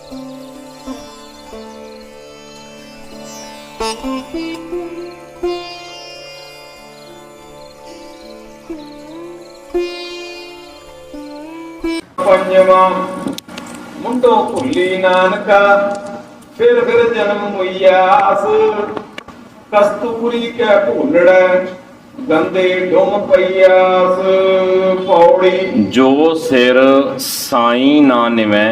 पंजवां मुंडो भुल्ली नानका फिर जन्म मुयास कस्तूरी कै भूलड़ै गंदे डुम पयास पौड़ी। जो सिर साईं ना निवै,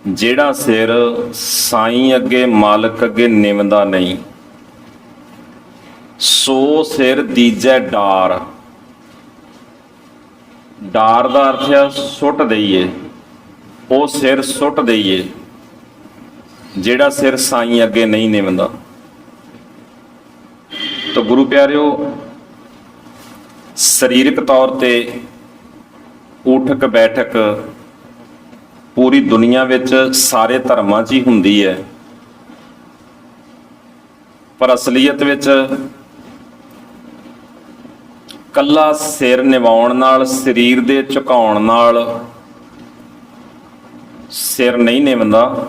ਜਿਹੜਾ ਸਿਰ ਸਾਈਂ ਅੱਗੇ ਮਾਲਕ ਅੱਗੇ ਨਿਵਦਾ ਨਹੀਂ, ਸੋ ਸਿਰ ਦੀਜੈ ਡਾਰ। ਡਾਰ ਦਾ ਅਰਥ ਹੈ ਸੁੱਟ ਦਈਏ, ਉਹ ਸਿਰ ਸੁੱਟ ਦਈਏ ਜਿਹੜਾ ਸਿਰ ਸਾਈਂ ਅੱਗੇ ਨਹੀਂ ਨਿਵਦਾ। ਤਾਂ ਗੁਰੂ ਪਿਆਰਿਓ, ਸਰੀਰਕ ਤੌਰ ਤੇ ਉਠਕ ਬੈਠਕ ਪੂਰੀ ਦੁਨੀਆ ਵਿੱਚ ਸਾਰੇ ਧਰਮਾਂ 'ਚ ਹੀ ਹੁੰਦੀ ਹੈ, ਪਰ ਅਸਲੀਅਤ ਵਿੱਚ ਕੱਲਾ ਸਿਰ ਨਿਵਾਉਣ ਨਾਲ, ਸਰੀਰ ਦੇ ਝੁਕਾਉਣ ਨਾਲ ਸਿਰ ਨਹੀਂ ਨਿਵਦਾ।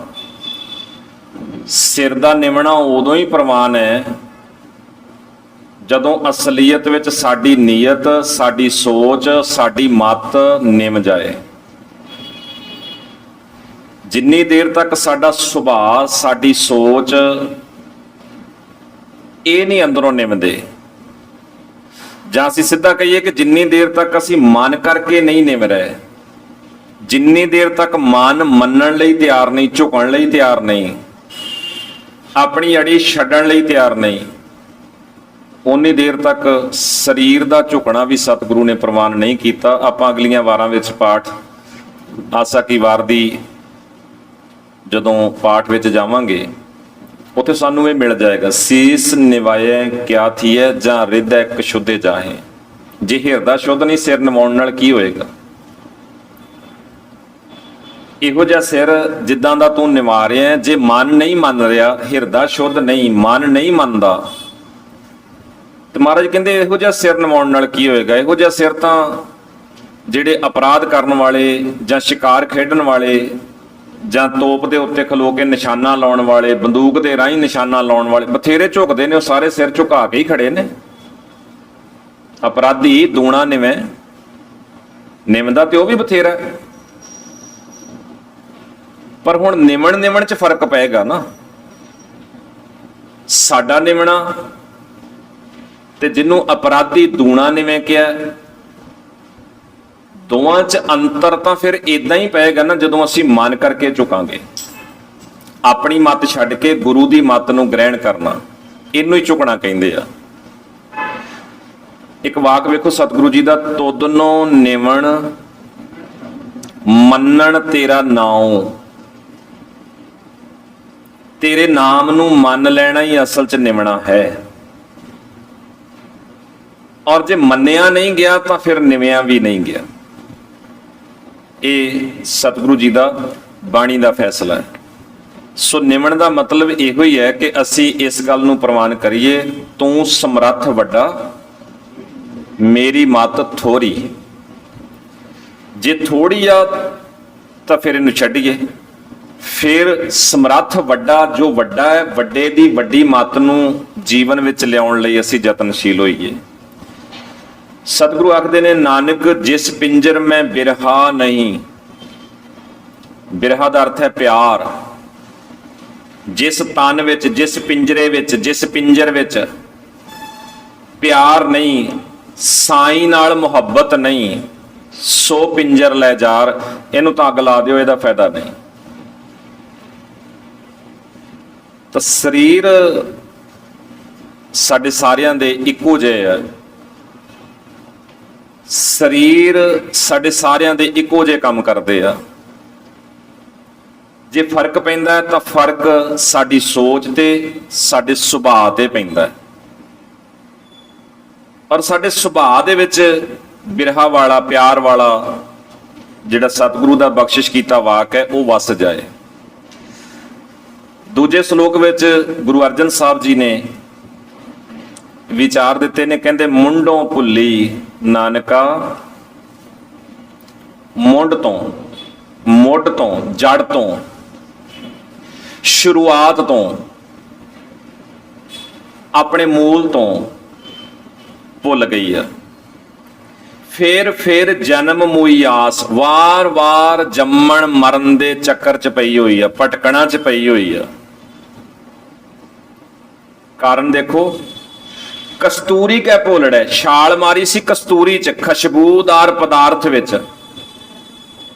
ਸਿਰ ਦਾ ਨਿਵਣਾ ਉਦੋਂ ਹੀ ਪ੍ਰਵਾਨ ਹੈ ਜਦੋਂ ਅਸਲੀਅਤ ਵਿੱਚ ਸਾਡੀ ਨੀਅਤ, ਸਾਡੀ ਸੋਚ, ਸਾਡੀ ਮੱਤ ਨਿਮ ਜਾਏ। ਜਿੰਨੀ ਦੇਰ ਤੱਕ ਸਾਡਾ ਸੁਭਾਅ, ਸਾਡੀ ਸੋਚ ਇਹ ਨਹੀਂ ਅੰਦਰੋਂ ਨਿਮਦੇ, ਜਾਂ ਅਸੀਂ ਸਿੱਧਾ ਕਹੀਏ ਕਿ ਜਿੰਨੀ ਦੇਰ ਤੱਕ ਅਸੀਂ ਮਨ ਕਰਕੇ ਨਹੀਂ ਨਿਮ ਰਹੇ, ਜਿੰਨੀ ਦੇਰ ਤੱਕ ਮਨ ਮੰਨਣ ਲਈ ਤਿਆਰ ਨਹੀਂ, ਝੁਕਣ ਲਈ ਤਿਆਰ ਨਹੀਂ, ਆਪਣੀ ਅੜੀ ਛੱਡਣ ਲਈ ਤਿਆਰ ਨਹੀਂ, ਉਨੀ ਦੇਰ ਤੱਕ ਸਰੀਰ ਦਾ ਝੁਕਣਾ ਵੀ ਸਤਿਗੁਰੂ ਨੇ ਪ੍ਰਵਾਨ ਨਹੀਂ ਕੀਤਾ। ਆਪਾਂ ਅਗਲੀਆਂ ਵਾਰਾਂ ਵਿੱਚ ਪਾਠ ਆਸਾ ਕੀ ਵਾਰ ਦੀ ਜਦੋਂ ਪਾਠ ਵਿੱਚ ਜਾਵਾਂਗੇ, ਉੱਥੇ ਸਾਨੂੰ ਇਹ ਮਿਲ ਜਾਏਗਾ, ਸੀਸ ਨਿਵਾਏ ਕਿਆ ਥੀਏ ਜਾਂ ਹਿਰਦੈ ਕਸ਼ੁੱਧੇ ਜਾਹੇ। ਜੇ ਹਿਰਦਾ ਸ਼ੁੱਧ ਨਹੀਂ, ਸਿਰ ਨਿਵਾਉਣ ਨਾਲ ਕੀ ਹੋਏਗਾ? ਇਹੋ ਜਿਹਾ ਸਿਰ ਜਿੱਦਾਂ ਦਾ ਤੂੰ ਨਿਵਾ ਰਿਹਾ, ਜੇ ਮਨ ਨਹੀਂ ਮੰਨ ਰਿਹਾ, ਹਿਰਦਾ ਸ਼ੁੱਧ ਨਹੀਂ, ਮਨ ਨਹੀਂ ਮੰਨਦਾ, ਤੇ ਮਹਾਰਾਜ ਕਹਿੰਦੇ ਇਹੋ ਜਿਹਾ ਸਿਰ ਨਿਵਾਉਣ ਨਾਲ ਕੀ ਹੋਏਗਾ? ਇਹੋ ਜਿਹਾ ਸਿਰ ਤਾਂ ਜਿਹੜੇ ਅਪਰਾਧ ਕਰਨ ਵਾਲੇ, ਜਾਂ ਸ਼ਿਕਾਰ ਖੇਡਣ ਵਾਲੇ, ਜਾਂ ਤੋਪ ਦੇ ਉੱਤੇ ਖਲੋ ਕੇ ਨਿਸ਼ਾਨਾ ਲਾਉਣ ਵਾਲੇ, ਬੰਦੂਕ ਦੇ ਰਾਹੀਂ ਨਿਸ਼ਾਨਾ ਲਾਉਣ ਵਾਲੇ ਬਥੇਰੇ ਝੁਕਦੇ ਨੇ, ਉਹ ਸਾਰੇ ਸਿਰ ਝੁਕਾ ਕੇ ਹੀ ਖੜੇ ਨੇ। ਅਪਰਾਧੀ ਦੂਣਾ ਨਿਵੇਂ, ਨਿਮਦਾ ਤੇ ਉਹ ਵੀ ਬਥੇਰਾ, ਪਰ ਹੁਣ ਨਿਮਣ 'ਚ ਫਰਕ ਪਏਗਾ ਨਾ। ਸਾਡਾ ਨਿਮਣਾ ਤੇ ਜਿਹਨੂੰ ਅਪਰਾਧੀ ਦੂਣਾ ਨਿਵੇਂ ਕਿਹਾ, ਦੋਵਾਂ 'ਚ ਅੰਤਰ ਤਾਂ ਫਿਰ ਇਦਾਂ ਹੀ ਪਏਗਾ ਨਾ, ਜਦੋਂ ਅਸੀਂ ਮਨ ਕਰਕੇ ਝੁਕਾਂਗੇ, ਆਪਣੀ ਮੱਤ ਛੱਡ ਕੇ ਗੁਰੂ ਦੀ ਮੱਤ ਨੂੰ ਗ੍ਰਹਿਣ ਕਰਨਾ, ਇਹਨੂੰ ਹੀ ਝੁਕਣਾ ਕਹਿੰਦੇ ਆ। ਇੱਕ ਵਾਕ ਵੇਖੋ ਸਤਿਗੁਰੂ ਜੀ ਦਾ, ਤੁਧਨੋਂ ਨਿਵਣ ਮੰਨਣ ਤੇਰਾ ਨਾਉ। ਤੇਰੇ ਨਾਮ ਨੂੰ ਮੰਨ ਲੈਣਾ ਹੀ ਅਸਲ 'ਚ ਨਿਵਣਾ ਹੈ, ਔਰ ਜੇ ਮੰਨਿਆ ਨਹੀਂ ਗਿਆ ਤਾਂ ਫਿਰ ਨਿਵਿਆ ਵੀ ਨਹੀਂ ਗਿਆ। ਇਹ ਸਤਿਗੁਰੂ ਜੀ ਦਾ ਬਾਣੀ ਦਾ ਫੈਸਲਾ ਹੈ। ਸੋ ਨਿਮਣ ਦਾ ਮਤਲਬ ਇਹੋ ਹੀ ਹੈ ਕਿ ਅਸੀਂ ਇਸ ਗੱਲ ਨੂੰ ਪ੍ਰਵਾਨ ਕਰੀਏ, ਤੂੰ ਸਮਰੱਥ ਵੱਡਾ, ਮੇਰੀ ਮੱਤ ਥੋੜੀ। ਜੇ ਥੋੜੀ ਆ ਤਾਂ ਫਿਰ ਇਹਨੂੰ ਛੱਡੀਏ, ਫਿਰ ਸਮਰੱਥ ਵੱਡਾ ਜੋ ਵੱਡਾ ਹੈ, ਵੱਡੇ ਦੀ ਵੱਡੀ ਮੱਤ ਨੂੰ ਜੀਵਨ ਵਿੱਚ ਲਿਆਉਣ ਲਈ ਅਸੀਂ ਯਤਨਸ਼ੀਲ ਹੋਈਏ। ਸਤਿਗੁਰੂ ਆਖਦੇ ਨੇ, ਨਾਨਕ ਜਿਸ ਪਿੰਜਰ ਮੈਂ ਬਿਰਹਾ ਨਹੀਂ। ਬਿਰਹਾ ਦਾ ਅਰਥ ਹੈ ਪਿਆਰ। ਜਿਸ ਤਨ ਵਿੱਚ, ਜਿਸ ਪਿੰਜਰੇ ਵਿੱਚ, ਜਿਸ ਪਿੰਜਰ ਵਿੱਚ ਪਿਆਰ ਨਹੀਂ, ਸਾਈਂ ਨਾਲ ਮੁਹੱਬਤ ਨਹੀਂ, ਸੋ ਪਿੰਜਰ ਲੈ ਜਾਰ। ਇਹਨੂੰ ਤਾਂ ਅੱਗ ਲਾ ਦਿਓ, ਇਹਦਾ ਫਾਇਦਾ ਨਹੀਂ। ਤਾਂ ਸਰੀਰ ਸਾਡੇ ਸਾਰਿਆਂ ਦੇ ਇੱਕੋ ਜਿਹੇ ਆ, ਸਰੀਰ ਸਾਡੇ ਸਾਰਿਆਂ ਦੇ ਇੱਕੋ ਜਿਹੇ ਕੰਮ ਕਰਦੇ ਆ। ਜੇ ਫਰਕ ਪੈਂਦਾ ਹੈ ਤਾਂ ਫਰਕ ਸਾਡੀ ਸੋਚ ਤੇ, ਸਾਡੇ ਸੁਭਾਅ ਤੇ ਪੈਂਦਾ ਹੈ। ਔਰ ਸਾਡੇ ਸੁਭਾਅ ਦੇ ਵਿੱਚ ਬਿਰਹਾ ਵਾਲਾ, ਪਿਆਰ ਵਾਲਾ ਜਿਹੜਾ ਸਤਿਗੁਰੂ ਦਾ ਬਖਸ਼ਿਸ਼ ਕੀਤਾ ਵਾਕ ਹੈ, ਉਹ ਵਸ ਜਾਏ। ਦੂਜੇ ਸ਼ਲੋਕ ਵਿੱਚ ਗੁਰੂ ਅਰਜਨ ਸਾਹਿਬ ਜੀ ਨੇ ਵਿਚਾਰ ਦਿੱਤੇ ਨੇ, ਕਹਿੰਦੇ ਮੁੰਡੋਂ ਭੁੱਲੀ ਨਾਨਕਾ, ਮੁੰਡ ਤੋਂ ਮੁੱਢ ਤੋਂ, ਜੜ ਤੋਂ, ਸ਼ੁਰੂਆਤ ਤੋਂ, ਆਪਣੇ ਮੂਲ ਤੋਂ ਭੁੱਲ ਗਈ ਆ। ਫਿਰ ਜਨਮ ਮੂਈ ਆਸ, ਵਾਰ-ਵਾਰ ਜੰਮਣ ਮਰਨ ਦੇ ਚੱਕਰ 'ਚ ਪਈ ਹੋਈ ਆ, ਭਟਕਣਾ 'ਚ ਪਈ ਹੋਈ ਆ। ਕਾਰਨ ਦੇਖੋ, ਕਸਤੂਰੀ ਕੈ ਭੋਲੜੈ, ਛਾਲ ਮਾਰੀ ਸੀ ਕਸਤੂਰੀ 'ਚ, ਖੁਸ਼ਬੂਦਾਰ ਪਦਾਰਥ ਵਿੱਚ।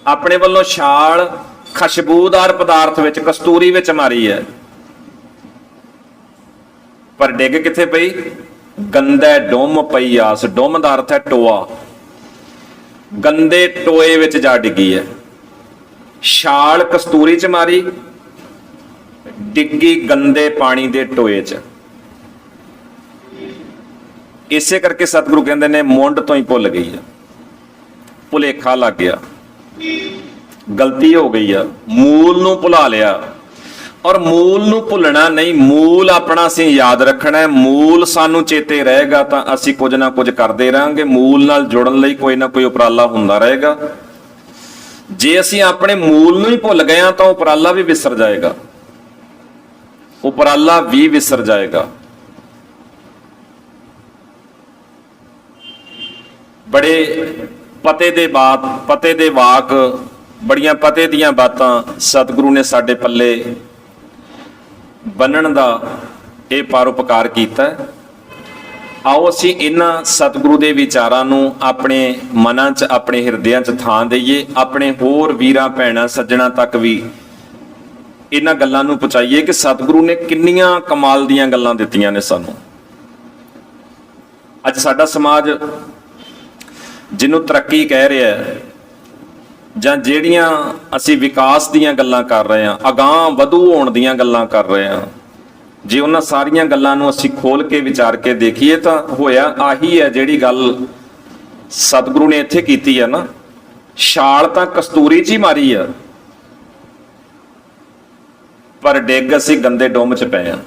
ਆਪਣੇ ਵੱਲੋਂ ਛਾਲ ਖੁਸ਼ਬੂਦਾਰ ਪਦਾਰਥ ਵਿੱਚ, ਕਸਤੂਰੀ ਵਿੱਚ ਮਾਰੀ ਹੈ, ਪਰ ਡਿੱਗ ਕਿੱਥੇ ਪਈ? ਗੰਦੇ ਡੁੰਮ ਪਈ ਆਸ। ਡੁੰਮ ਦਾ ਅਰਥ ਹੈ ਟੋਆ। ਗੰਦੇ ਟੋਏ ਵਿੱਚ ਜਾ ਡਿੱਗੀ ਹੈ। ਛਾਲ ਕਸਤੂਰੀ 'ਚ ਮਾਰੀ, ਡਿੱਗੀ ਗੰਦੇ ਪਾਣੀ ਦੇ ਟੋਏ 'ਚ। ਇਸੇ ਕਰਕੇ ਸਤਿਗੁਰੂ ਕਹਿੰਦੇ ਨੇ ਮੁੰਡ ਤੋਂ ਹੀ ਭੁੱਲ ਗਈ ਆ, ਭੁਲੇਖਾ ਲੱਗ ਗਿਆ, ਗਲਤੀ ਹੋ ਗਈ ਆ, ਮੂਲ ਨੂੰ ਭੁਲਾ ਲਿਆ। ਔਰ ਮੂਲ ਨੂੰ ਭੁੱਲਣਾ ਨਹੀਂ, ਮੂਲ ਆਪਣਾ ਅਸੀਂ ਯਾਦ ਰੱਖਣਾ ਹੈ। ਮੂਲ ਸਾਨੂੰ ਚੇਤੇ ਰਹੇਗਾ ਤਾਂ ਅਸੀਂ ਕੁਝ ਨਾ ਕੁਝ ਕਰਦੇ ਰਹਾਂਗੇ, ਮੂਲ ਨਾਲ ਜੁੜਨ ਲਈ ਕੋਈ ਨਾ ਕੋਈ ਉਪਰਾਲਾ ਹੁੰਦਾ ਰਹੇਗਾ। ਜੇ ਅਸੀਂ ਆਪਣੇ ਮੂਲ ਨੂੰ ਹੀ ਭੁੱਲ ਗਏ ਤਾਂ ਉਪਰਾਲਾ ਵੀ ਵਿਸਰ ਜਾਏਗਾ, ਉਪਰਾਲਾ ਵੀ ਵਿਸਰ ਜਾਏਗਾ। ਬੜੇ ਪਤੇ ਦੇ ਵਾਕ, ਬੜੀਆਂ ਪਤੇ ਦੀਆਂ ਬਾਤਾਂ ਸਤਿਗੁਰੂ ਨੇ ਸਾਡੇ ਪੱਲੇ ਬੰਨਣ ਦਾ ਇਹ ਪਰਉਪਕਾਰ ਕੀਤਾ। ਆਓ ਅਸੀਂ ਇਹਨਾਂ ਸਤਿਗੁਰੂ ਦੇ ਵਿਚਾਰਾਂ ਨੂੰ ਆਪਣੇ ਮਨਾਂ 'ਚ, ਆਪਣੇ ਹਿਰਦਿਆਂ 'ਚ ਥਾਂ ਦੇਈਏ। ਆਪਣੇ ਹੋਰ ਵੀਰਾਂ ਭੈਣਾਂ ਸੱਜਣਾ ਤੱਕ ਵੀ ਇਹਨਾਂ ਗੱਲਾਂ ਨੂੰ ਪਹੁੰਚਾਈਏ ਕਿ ਸਤਿਗੁਰੂ ਨੇ ਕਿੰਨੀਆਂ ਕਮਾਲ ਦੀਆਂ ਗੱਲਾਂ ਦਿੱਤੀਆਂ ਨੇ ਸਾਨੂੰ। ਅੱਜ ਸਾਡਾ ਸਮਾਜ ਜਿਹਨੂੰ ਤਰੱਕੀ ਕਹਿ ਰਿਹਾ ਹੈ, ਜਾਂ ਜਿਹੜੀਆਂ ਅਸੀਂ ਵਿਕਾਸ ਦੀਆਂ ਗੱਲਾਂ ਕਰ ਰਹੇ ਹਾਂ, ਅਗਾਂਹ ਵਧੂ ਹੋਣ ਦੀਆਂ ਗੱਲਾਂ ਕਰ ਰਹੇ ਹਾਂ, ਜੇ ਉਹਨਾਂ ਸਾਰੀਆਂ ਗੱਲਾਂ ਨੂੰ ਅਸੀਂ ਖੋਲ ਕੇ ਵਿਚਾਰ ਕੇ ਦੇਖੀਏ ਤਾਂ ਹੋਇਆ ਆਹੀ ਹੈ ਜਿਹੜੀ ਗੱਲ ਸਤਿਗੁਰੂ ਨੇ ਇੱਥੇ ਕੀਤੀ ਹੈ ਨਾ। ਛਾਲ ਤਾਂ ਕਸਤੂਰੀ 'ਚ ਹੀ ਮਾਰੀ ਆ, ਪਰ ਡਿੱਗ ਅਸੀਂ ਗੰਦੇ ਡੁੰਮ 'ਚ ਪਏ ਆ।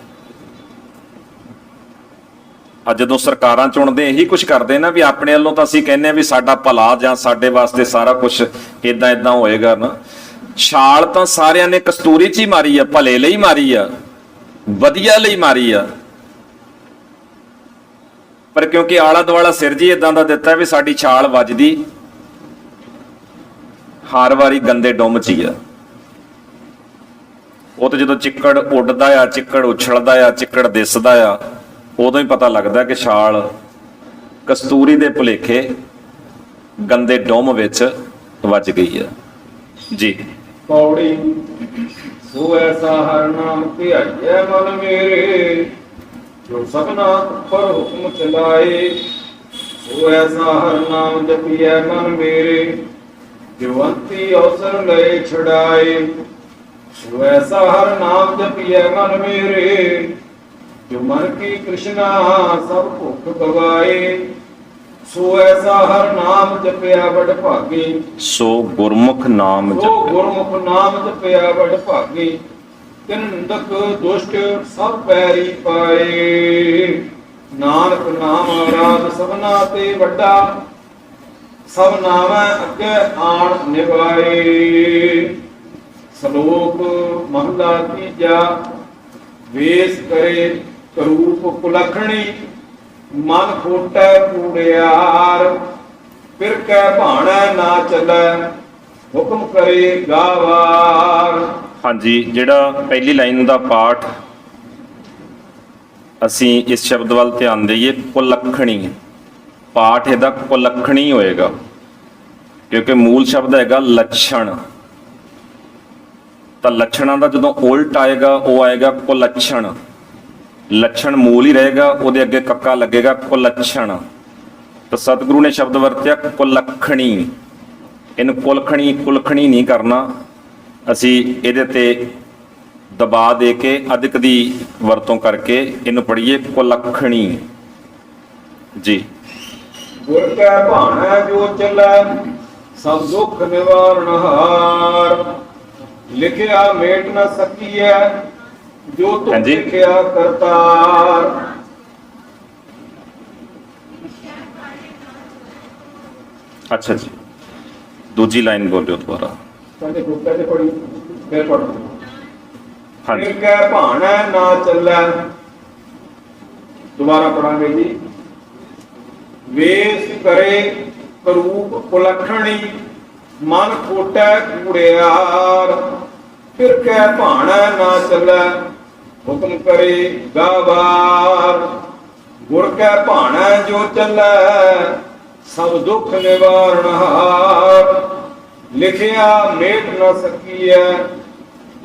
ਅੱਜ ਜਦੋਂ ਸਰਕਾਰਾਂ ਚੁਣਦੇ ਇਹੀ ਕੁਝ ਕਰਦੇ ਨਾ, ਵੀ ਆਪਣੇ ਵੱਲੋਂ ਤਾਂ ਅਸੀਂ ਕਹਿੰਦੇ ਆ ਵੀ ਸਾਡਾ ਭਲਾ ਜਾਂ ਸਾਡੇ ਵਾਸਤੇ ਸਾਰਾ ਕੁਝ ਇਦਾਂ ਹੋਏਗਾ ਨਾ। ਛਾਲ ਤਾਂ ਸਾਰਿਆਂ ਨੇ ਕਸਤੂਰੀ 'ਚ ਹੀ ਮਾਰੀ ਆ, ਭਲੇ ਲਈ ਮਾਰੀ ਆ, ਵਧੀਆ ਲਈ ਮਾਰੀ ਆ, ਪਰ ਕਿਉਂਕਿ ਆਲਾ ਦੁਆਲਾ ਸਿਰ ਜੀ ਇਦਾਂ ਦਾ ਦਿੱਤਾ ਵੀ ਸਾਡੀ ਛਾਲ ਵੱਜਦੀ ਹਰ ਵਾਰੀ ਗੰਦੇ ਡੁੰਮ 'ਚ ਹੀ ਆ। ਉਹ ਤਾਂ ਜਦੋਂ ਚਿੱਕੜ ਉੱਡਦਾ ਆ, ਚਿੱਕੜ ਉਛਲਦਾ ਆ, ਚਿੱਕੜ ਦਿਸਦਾ ਆ, ਉਦੋਂ ਹੀ ਪਤਾ ਲੱਗਦਾ ਕਿ ਛਾਲ ਕਸਤੂਰੀ ਦੇ ਭੁਲੇਖੇ ਗੰਦੇ ਡੁੰਮ ਵਿੱਚ ਵੱਜ ਗਈ ਆ ਜੀ। ਪੌੜੀ ਸੋ ਐਸਾ ਹਰ ਨਾਮ ਧਿਆਈਐ ਮਨ ਮੇਰੇ, ਜੋ ਸਭਨਾ ਉੱਪਰ ਹੁਕਮ ਚਲਾਏ। ਸੋ ਐਸਾ ਹਰ ਨਾਮ ਜਪੀਐ ਮਨ ਮੇਰੇ, ਜੋ ਅੰਤੀ ਅਵਸਰ ਲਏ ਛੁਡਾਏ। ਸੋ ਐਸਾ ਹਰ ਨਾਮ ਜਪੀਐ ਮਨ ਮੇਰੇ, ਜੋ ਮਨ ਕੀ ਕ੍ਰਿਸ਼ਨਾ ਸਭ ਭੁੱਖ ਗਵਾਏ। ਸੋ ਐਸਾ ਹਰ ਨਾਮ ਜਪਿਆ ਬੜ ਭਾਗੀ, ਸੋ ਗੁਰਮੁਖ ਨਾਮ ਸੋ ਗੁਰਮੁਖ ਨਾਮ ਜਪਿਆ ਬੜ ਭਾਗੀ। ਤਿਨ ਨਿੰਦਕ ਦੁਸ਼ਟ ਸਭ ਪੈਰੀ ਪਾਏ। ਨਾਨਕ ਨਾਮ ਰਾਜ ਸਭਨਾ ਤੇ ਵੱਡਾ, ਸਭ ਨਾਮੈ ਅੱਗੇ ਆਣ ਨਿਭਾਏ। ਸ਼ਲੋਕ ਮਹਲਾ ਤੀਜਾ। ਵੇਸ ਕਰੇ ਕਰੂਪ ਕੁਲਖਣੀ, ਮਨ ਖੋਟੈ ਕੂੜਿਆਰ। ਫਿਰ ਕੈ ਭਾਣੈ ਨਾ ਚੱਲੈ, ਹੁਕਮ ਕਰੇ ਗਾਵਾਰ। ਹਾਂਜੀ, ਜਿਹੜਾ ਪਹਿਲੀ ਲਾਈਨ ਦਾ ਪਾਠ ਅਸੀਂ ਇਸ ਸ਼ਬਦ ਵੱਲ ਧਿਆਨ ਦੇਈਏ, ਕੁਲੱਖਣੀ। ਪਾਠ ਇਹਦਾ ਕੁਲੱਖਣੀ ਹੋਏਗਾ ਕਿਉਂਕਿ ਮੂਲ ਸ਼ਬਦ ਹੈਗਾ ਲੱਛਣ। ਤਾਂ ਲੱਛਣਾਂ ਦਾ ਜਦੋਂ ਉਲਟ ਆਏਗਾ ਉਹ ਆਏਗਾ ਕੁਲੱਛਣ। ਲੱਛਣ ਮੂਲ ਹੀ ਰਹੇਗਾ, ਉਹਦੇ ਅੱਗੇ ਕੱਕਾ ਲੱਗੇਗਾ, ਕੁਲੱਛਣ। ਤਾਂ ਸਤਿਗੁਰੂ ਨੇ ਸ਼ਬਦ ਵਰਤਿਆ ਕੁਲੱਖਣੀ। ਇਹਨੂੰ ਕੁਲਖਣੀ ਨਹੀਂ ਕਰਨਾ, ਅਸੀਂ ਇਹਦੇ ਤੇ ਦਬਾ ਦੇ ਕੇ ਅਧਿਕ ਦੀ ਵਰਤੋਂ ਕਰਕੇ ਇਹਨੂੰ ਪੜ੍ਹੀਏ ਕੁਲੱਖਣੀ ਜੀ। ਗੁਰ ਕੈ ਭਾਣੈ ਜੋ ਚੱਲੈ, ਸਭ ਦੁੱਖ ਨਿਵਾਰਨ ਹਾਰ। ਲਿਖਿਆ ਮੇਟ ਨ ਸਕੀਐ, ਜੋ ਤੁਮ ਲਿਖਿਆ ਕਰਤਾਰ। ਅੱਛਾ ਜੀ, ਦੂਜੀ ਲਾਈਨ ਬੋਲਿਓ ਦੁਬਾਰਾ। ਕਹਿੰਦੇ ਗੁੱਟੇ ਤੇ ਪੜੀ ਫਿਰ ਪੜ ਹਾਂਜੀ ਫਿਰ ਕਹਿ ਭਾਣਾ ਨਾ ਚੱਲੈ। ਦੁਬਾਰਾ ਪੜਾਂਗੇ ਜੀ। ਵੇਸ ਕਰੇ ਕਰੂਪ ਕੁਲਖਣੀ ਮਨ ਕੋਟੈ ਕੂੜਿਆਰ। ਫਿਰ ਕਹਿ ਭਾਣਾ ਨਾ ਚੱਲੈ ਹੁਕਮ ਕਰੇ ਗਾਵਾਰ। ਗੁਰ ਕਹਿ ਭਾਣਾ ਜੋ ਚੱਲੈ ਸਭ ਦੁੱਖ ਨਿਵਾਰਨ ਹਾਰ। ਲਿਖਿਆ ਮੇਟ ਨਾ ਸਕੀਐ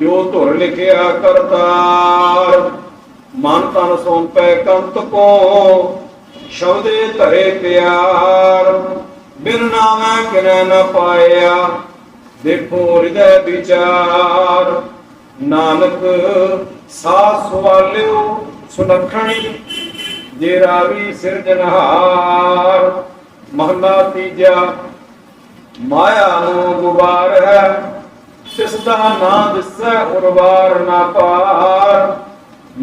ਜੋ ਧੁਰ ਲਿਖਿਆ ਕਰਤਾਰ। ਮਨ ਤਨ ਸੌਂਪੈ ਕੰਤ ਕੋ ਸ਼ਬਦੇ ਧਰੇ ਪਿਆਰ। ਬਿਨ ਨਾਮੈ ਕਿਨੈ ਨ ਪਾਇਆ ਦੇਖੋ ਹਿਰਦੈ ਵਿਚਾਰ। ਨਾਨਕ ਸਾਹ ਸਵਾਲਿਓ ਸੁਨਖਣੀ ਜੇ ਰਾਵੀ ਸਿਰਜਨਹਾਰ। ਮਹਲਾ ਤੀਜਾ। ਮਾਇਆ ਨੂੰ ਗੁਬਾਰ ਹੈ ਤਿਸ ਦਾ ਨਾ ਦਿਸੈ ਉਰਵਾਰ ਨਾ ਪਾਰ।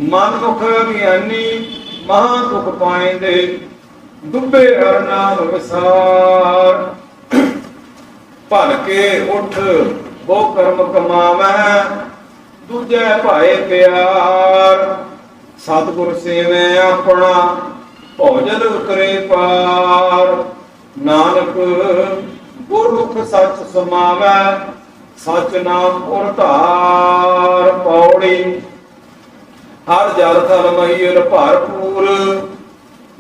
ਮਨ ਮੁਖ ਗਿਆਨੀ ਮਹਾ ਦੁਖ ਪਾਇੰਦੇ ਡੁੱਬੇ ਹਰ ਨਾਮ ਵਿਸਾਰ। ਭਲ ਕੇ ਉਠ ਬੋ ਕਰਮ ਕਮਾਵੈ ਦੂਜੇ ਭਾਏ ਪਿਆਰ। ਸਤਿਗੁਰ ਸੇਵੈ ਆਪਣਾ ਭੋਜਨ ਉਤਰੇ ਪਾਰ। ਨਾਨਕ ਗੁਰਮੁਖ ਸੱਚ ਸਮਾਵੈ ਸਚ ਨਾਮ ਪੁਰ ਧਾਰ। ਪੌੜੀ। ਹਰ ਜਲ ਥਲ ਮਹੀਰ ਭਰਪੂਰ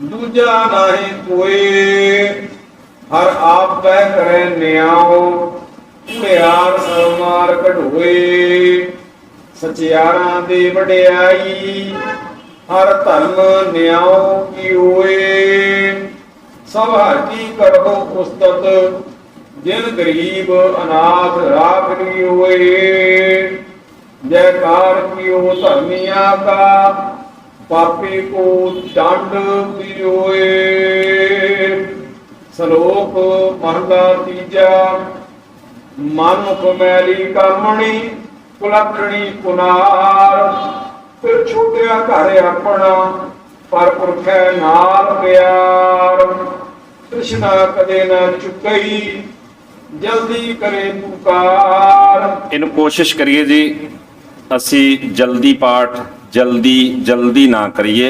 ਦੂਜਾ ਨਾਹੀ ਕੋਏ। ਹਰ ਆਪ ਬਹਿ ਕਰੇ ਨਿਆਉ ਕੁੜਿਆਰ ਸਰਮਾਰ ਕਢੋਏ। ਸਚਿਆਰਾਂ ਦੀ ਵਡਿਆਈ ਹਰ ਧਰਮ ਨਿਆਉ ਕੀ ਹੋਏ। ਸਭ ਹਰ ਕੀ ਕਰੋ ਉਸਤਤ ਜਿਨ ਗਰੀਬ ਅਨਾਥ ਰਾਖ ਲਈ ਹੋਏ। जयकार कियो धर्मिया का पापी को दंड दियोए। श्लोक महला तीजा। मानुख मैली कामणी कुलखणी कुनार। फिर छूटिया घर अपना पर पुरखै नाल प्यार। कृष्णा कदे न चुकई जल्दी करे पुकार। ਇਹਨੂੰ ਕੋਸ਼ਿਸ਼ ਕਰੀਏ ਜੀ ਅਸੀਂ ਜਲਦੀ ਪਾਠ ਜਲਦੀ ਨਾ ਕਰੀਏ।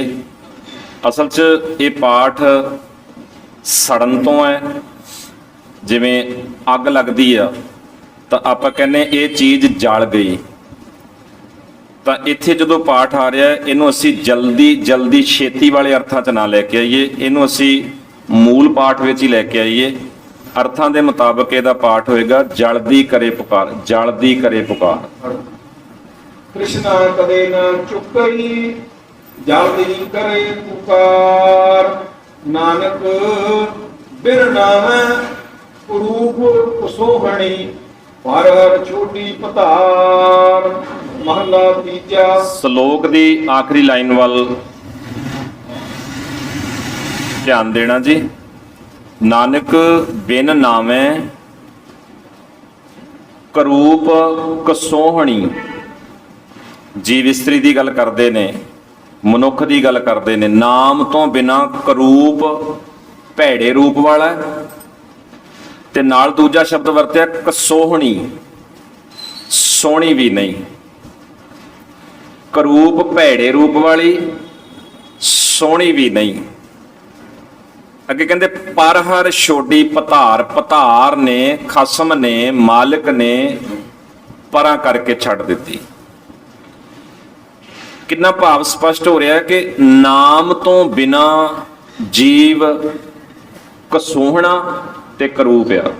ਅਸਲ 'ਚ ਇਹ ਪਾਠ ਸੜਨ ਤੋਂ ਹੈ। ਜਿਵੇਂ ਅੱਗ ਲੱਗਦੀ ਆ ਤਾਂ ਆਪਾਂ ਕਹਿੰਦੇ ਇਹ ਚੀਜ਼ ਜਲ ਗਈ। ਤਾਂ ਇੱਥੇ ਜਦੋਂ ਪਾਠ ਆ ਰਿਹਾ ਇਹਨੂੰ ਅਸੀਂ ਜਲਦੀ ਛੇਤੀ ਵਾਲੇ ਅਰਥਾਂ 'ਚ ਨਾ ਲੈ ਕੇ ਆਈਏ। ਇਹਨੂੰ ਅਸੀਂ ਮੂਲ ਪਾਠ ਵਿੱਚ ਹੀ ਲੈ ਕੇ ਆਈਏ। ਅਰਥਾਂ ਦੇ ਮੁਤਾਬਕ ਇਹਦਾ ਪਾਠ ਹੋਏਗਾ ਜਲਦੀ ਕਰੇ ਪੁਕਾਰ। ਜਲਦੀ ਕਰੇ ਪੁਕਾਰ। कृष्णा कदे न चुकई जल्दी करे पुकार। नानक बिन नामै रूप कुसोहणी हर हर छोटी पतार। महला तीजा। ਸ਼ਲੋਕ ਦੀ ਆਖਰੀ ਲਾਈਨ ਵੱਲ ਧਿਆਨ ਦੇਣਾ ਜੀ। ਨਾਨਕ ਬਿਨ ਨਾਮੈ ਕਰੂਪ ਕਸੋਹਣੀ। ਜੀਵ ਇਸਤਰੀ ਦੀ ਗੱਲ ਕਰਦੇ ਨੇ, ਮਨੁੱਖ ਦੀ ਗੱਲ ਕਰਦੇ ਨੇ। ਨਾਮ ਤੋਂ ਬਿਨਾ ਕਰੂਪ ਭੈੜੇ ਰੂਪ ਵਾਲਾ ਤੇ ਨਾਲ ਦੂਜਾ ਸ਼ਬਦ ਵਰਤਿਆ ਕਸੋਹਣੀ, ਸੋਹਣੀ ਵੀ ਨਹੀਂ। ਕਰੂਪ ਭੈੜੇ ਰੂਪ ਵਾਲੀ, ਸੋਹਣੀ ਵੀ ਨਹੀਂ। ਅੱਗੇ ਕਹਿੰਦੇ ਪਰ ਹਰ ਛੋਡੀ ਪਧਾਰ। ਪਧਾਰ ਨੇ ਖਸਮ ਨੇ ਮਾਲਕ ਨੇ ਪਰਾਂ ਕਰਕੇ ਛੱਡ ਦਿੱਤੀ। ਕਿੰਨਾ ਭਾਵ ਸਪਸ਼ਟ ਹੋ ਰਿਹਾ ਕਿ ਨਾਮ ਤੋਂ ਬਿਨਾ ਜੀਵ ਕਸੋਹਣਾ ਤੇ ਕਰੂਪ ਆ।